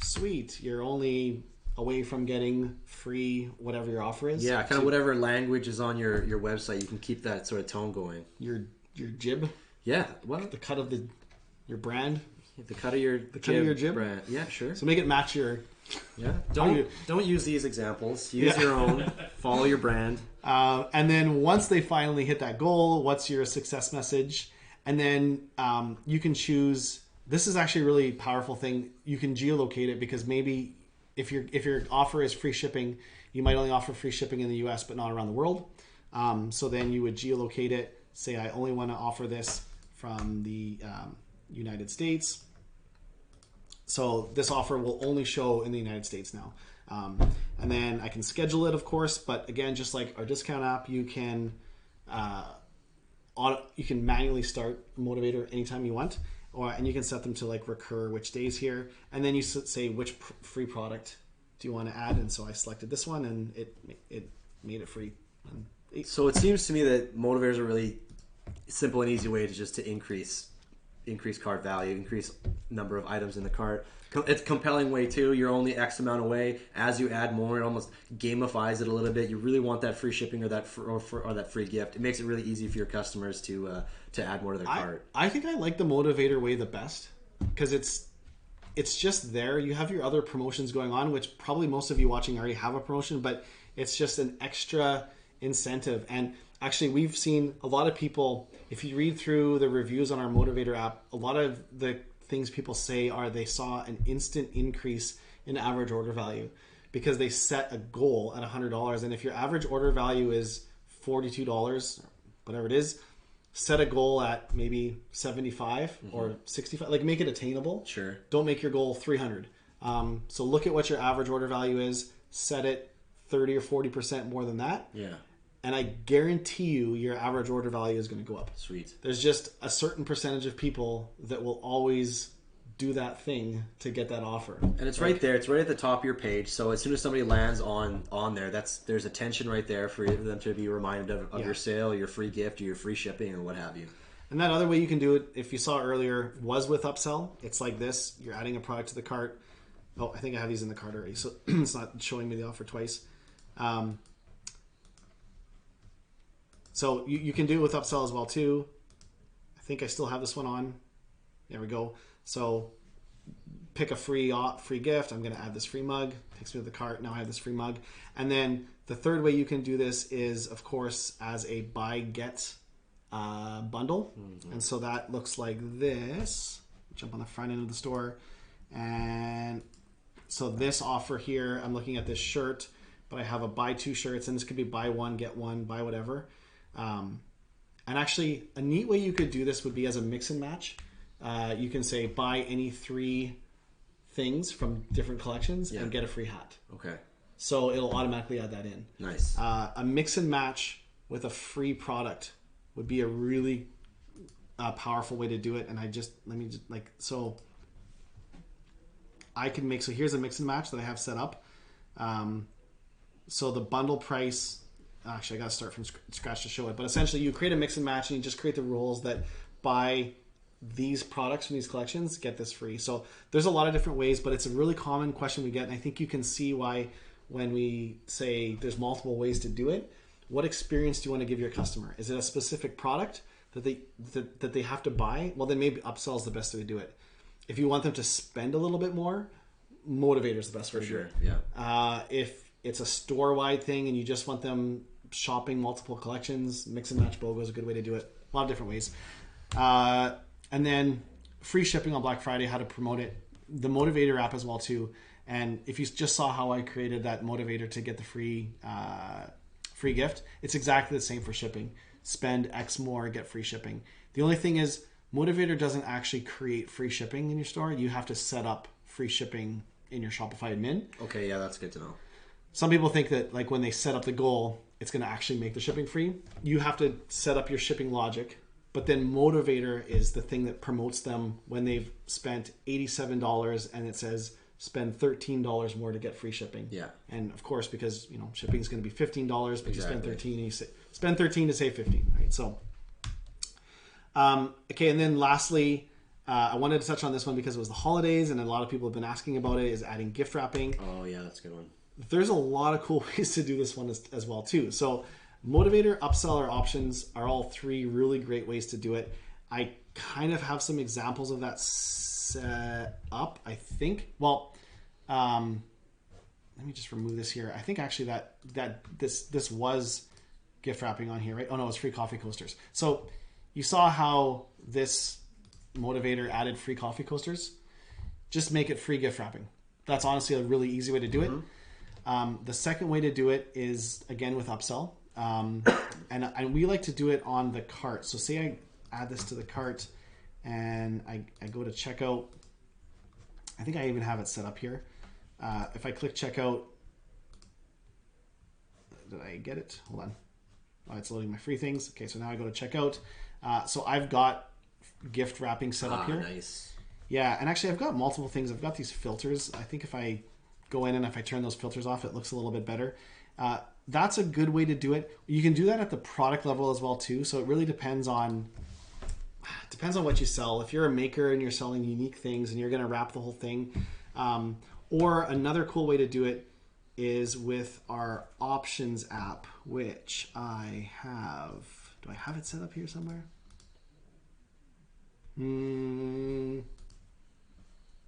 sweet, you're only away from getting free whatever your offer is. Yeah, kind of whatever language is on your website, you can keep that sort of tone going. Your jib. Yeah. What? The cut of your brand. The cut of your jib brand. Yeah, sure. So make it match your... Yeah. Don't use these examples. Use your own. Follow your brand. And then once they finally hit that goal, what's your success message? And then you can choose... This is actually a really powerful thing. You can geolocate it because maybe if your offer is free shipping, you might only offer free shipping in the US but not around the world. So then you would geolocate it. Say I only want to offer this from the United States. So this offer will only show in the United States now. And then I can schedule it, of course. But again, just like our discount app, you can manually start Motivator anytime you want. And you can set them to like recur which days here. And then you say which free product do you want to add. And so I selected this one and it made it free. So it seems to me that Motivator is a really simple and easy way to increase cart value, increase number of items in the cart. It's a compelling way too. You're only X amount away. As you add more, it almost gamifies it a little bit. You really want that free shipping or that free gift. It makes it really easy for your customers to add more to their cart. I think I like the Motivator way the best because it's just there. You have your other promotions going on, which probably most of you watching already have a promotion, but it's just an extra incentive. And actually, we've seen a lot of people, if you read through the reviews on our Motivator app, a lot of the things people say are they saw an instant increase in average order value because they set a goal at $100. And if your average order value is $42, whatever it is, set a goal at maybe 75 or 65, like make it attainable. Sure. Don't make your goal 300. So look at what your average order value is, set it 30 or 40% more than that. Yeah. And I guarantee you your average order value is going to go up. Sweet. There's just a certain percentage of people that will always do that thing to get that offer. And it's right there. It's right at the top of your page. So as soon as somebody lands on there, there's attention right there for them to be reminded of your sale, your free gift, or your free shipping, or what have you. And that other way you can do it, if you saw earlier, was with Upsell. It's like this. You're adding a product to the cart. Oh, I think I have these in the cart already, so it's not showing me the offer twice. So you can do it with Upsell as well too. I think I still have this one on. There we go. So pick a free gift. I'm going to add this free mug. Takes me to the cart. Now I have this free mug. And then the third way you can do this is, of course, as a buy get bundle. And so that looks like this. Jump on the front end of the store. And so this offer here, I'm looking at this shirt, but I have a buy 2 shirts, and this could be buy 1, get 1, buy whatever. And actually, a neat way you could do this would be as a mix and match. You can say buy any 3 things from different collections and get a free hat. Okay. So it'll automatically add that in. Nice. A mix and match with a free product would be a really powerful way to do it. And so I can make, so here's a mix and match that I have set up. So the bundle price, actually I got to start from scratch to show it, but essentially you create a mix and match and you just create the rules that buy these products from these collections, get this free. So there's a lot of different ways, but it's a really common question we get. And I think you can see why when we say there's multiple ways to do it, what experience do you want to give your customer? Is it a specific product that they have to buy? Well, then maybe upsell is the best way to do it. If you want them to spend a little bit more, Motivator is the best way to do it. Yeah. If it's a store-wide thing and you just want them shopping multiple collections, mix and match BOGO is a good way to do it. A lot of different ways. And then free shipping on Black Friday, how to promote it. The Motivator app as well too. And if you just saw how I created that Motivator to get the free gift, it's exactly the same for shipping. Spend X more, get free shipping. The only thing is Motivator doesn't actually create free shipping in your store. You have to set up free shipping in your Shopify admin. Okay, yeah, that's good to know. Some people think that like when they set up the goal, it's going to actually make the shipping free. You have to set up your shipping logic, but then Motivator is the thing that promotes them when they've spent $87 and it says spend $13 more to get free shipping. Yeah. And of course, because shipping is going to be $15, but you spend 13 and you spend 13 to save 15, right? So, okay, and then lastly, I wanted to touch on this one because it was the holidays and a lot of people have been asking about it, is adding gift wrapping. Oh yeah, that's a good one. There's a lot of cool ways to do this one as well too. So Motivator, Upsell, or Options are all 3 really great ways to do it. I kind of have some examples of that set up, I think. Well, let me just remove this here. I think actually that this was gift wrapping on here, right? Oh no, it was free coffee coasters. So you saw how this Motivator added free coffee coasters. Just make it free gift wrapping. That's honestly a really easy way to do it. The second way to do it is again with Upsell. And we like to do it on the cart. So say I add this to the cart and I go to checkout. I think I even have it set up here. If I click checkout, did I get it? Hold on. Oh, it's loading my free things. Okay, so now I go to checkout. So I've got gift wrapping set up here. Nice. Yeah, and actually I've got multiple things. I've got these filters. I think if I go in and if I turn those filters off, it looks a little bit better. That's a good way to do it. You can do that at the product level as well too. So it really depends on what you sell. If you're a maker and you're selling unique things and you're going to wrap the whole thing, or another cool way to do it is with our Options app, which I have. Do I have it set up here somewhere?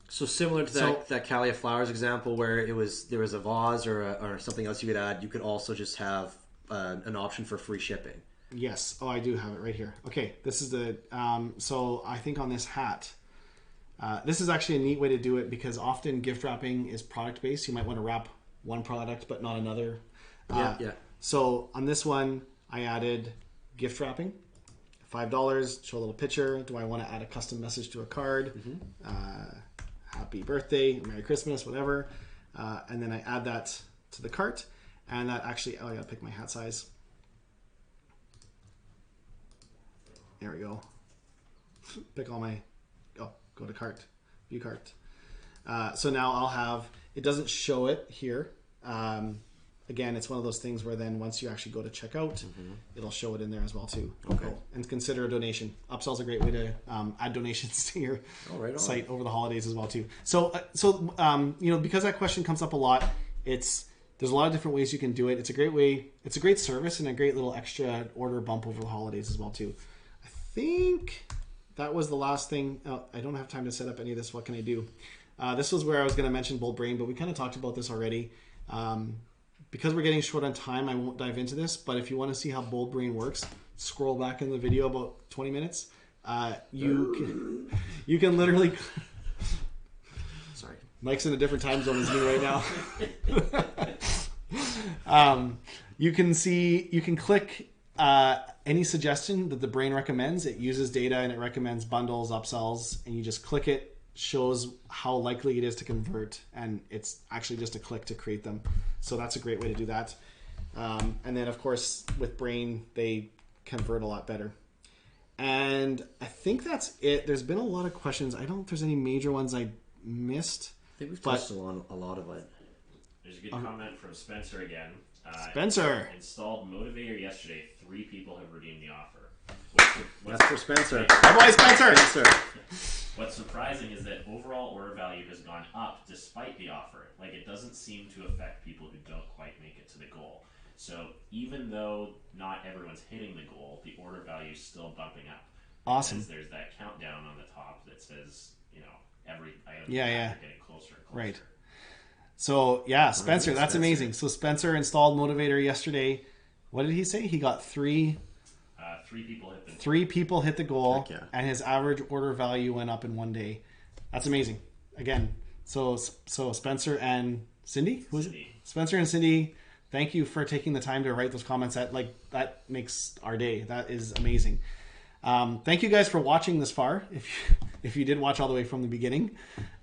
So similar to that Calia Flowers example where there was a vase or something else you could add, you could also just have an option for free shipping. Yes. Oh, I do have it right here. Okay. This is the, so I think on this hat, this is actually a neat way to do it because often gift wrapping is product based. You might want to wrap one product, but not another. Yeah. So on this one, I added gift wrapping, $5, show a little picture. Do I want to add a custom message to a card? Happy birthday, Merry Christmas, whatever. And then I add that to the cart. And that actually, I gotta pick my hat size. There we go. Pick all my, go to cart, view cart. So now I'll have, it doesn't show it here. Again, it's one of those things where then once you actually go to checkout, it'll show it in there as well too. Okay. And consider a donation. Upsell's a great way to add donations to your site over the holidays as well too. So because that question comes up a lot, there's a lot of different ways you can do it. It's a great way. It's a great service and a great little extra order bump over the holidays as well too. I think that was the last thing. Oh, I don't have time to set up any of this. What can I do? This was where I was going to mention Bold Brain, but we kind of talked about this already. Because we're getting short on time, I won't dive into this, but if you want to see how Bold Brain works, scroll back in the video about 20 minutes. You can literally... Sorry. Mike's in a different time zone as me right now. You can click any suggestion that the brain recommends. It uses data and it recommends bundles, upsells, and you just click it. Shows how likely it is to convert, and it's actually just a click to create them. So that's a great way to do that. And then of course with Brain, they convert a lot better. And I think that's it. There's been a lot of questions. I don't know if there's any major ones I missed. I think we've touched on a lot of it. There's a good comment from Spencer again. Spencer! Installed Motivator yesterday. 3 people have redeemed the offer. That's for Spencer. Hi, boy, Spencer! What's surprising is that overall order value has gone up despite the offer. Like, it doesn't seem to affect people who don't quite make it to the goal. So even though not everyone's hitting the goal, the order value is still bumping up. Awesome. Because there's that countdown on the top that says, every item yeah. getting closer and closer. Right. So, yeah, Spencer, that's amazing. So Spencer installed Motivator yesterday. What did he say? He got 3... 3 people hit the goal. 3 people hit the goal, yeah. And his average order value went up in 1 day. That's amazing. Again, so Spencer and Cindy? Who is it? Spencer and Cindy, thank you for taking the time to write those comments. That makes our day. That is amazing. Thank you guys for watching this far. If you did watch all the way from the beginning,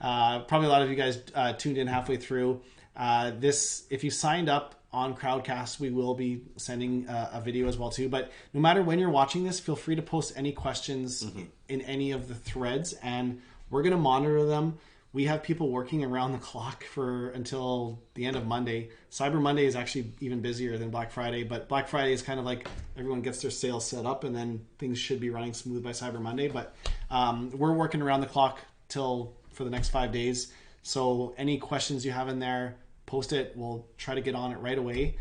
probably a lot of you guys tuned in halfway through. If you signed up on Crowdcast, we will be sending a video as well too. But no matter when you're watching this, feel free to post any questions in any of the threads, and we're going to monitor them. We have people working around the clock until the end of Monday. Cyber Monday is actually even busier than Black Friday, but Black Friday is kind of like everyone gets their sales set up, and then things should be running smooth by Cyber Monday. But we're working around the clock for the next 5 days. So any questions you have in there, post it. We'll try to get on it right away.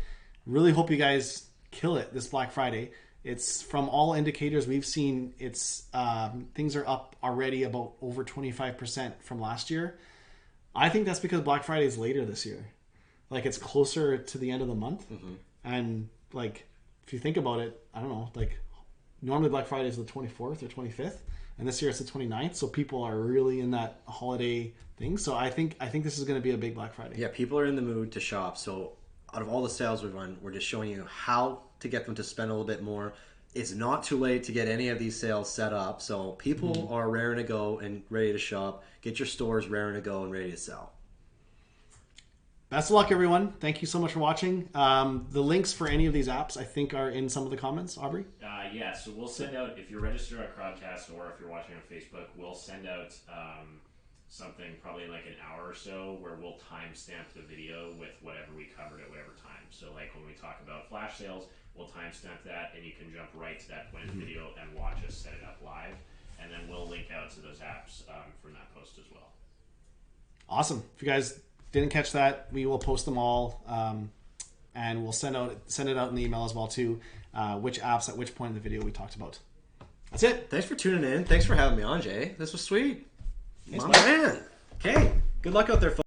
Really hope you guys kill it this Black Friday. It's from all indicators we've seen. It's things are up already about over 25% from last year. I think that's because Black Friday is later this year. Like, it's closer to the end of the month, and like if you think about it, I don't know. Like, normally Black Friday is the 24th or 25th, and this year it's the 29th. So people are really in that holiday thing. So I think this is going to be a big Black Friday. Yeah, people are in the mood to shop. So out of all the sales we've run, we're just showing you how to get them to spend a little bit more. It's not too late to get any of these sales set up. So people are raring to go and ready to shop. Get your stores raring to go and ready to sell. Best of luck, everyone. Thank you so much for watching. The links for any of these apps, I think, are in some of the comments. Aubrey? Yeah, so we'll send out, if you're registered on Crowdcast or if you're watching on Facebook, we'll send out something probably like an hour or so where we'll timestamp the video with whatever we covered at whatever time. So like when we talk about flash sales, we'll timestamp that, and you can jump right to that point in the video and watch us set it up live. And then we'll link out to those apps from that post as well. Awesome. If you guys didn't catch that, we will post them all, and we'll send it out in the email as well too, which apps at which point in the video we talked about. That's it. Thanks for tuning in. Thanks for having me on, Jay. This was sweet. Thanks, My man. Okay. Good luck out there, folks.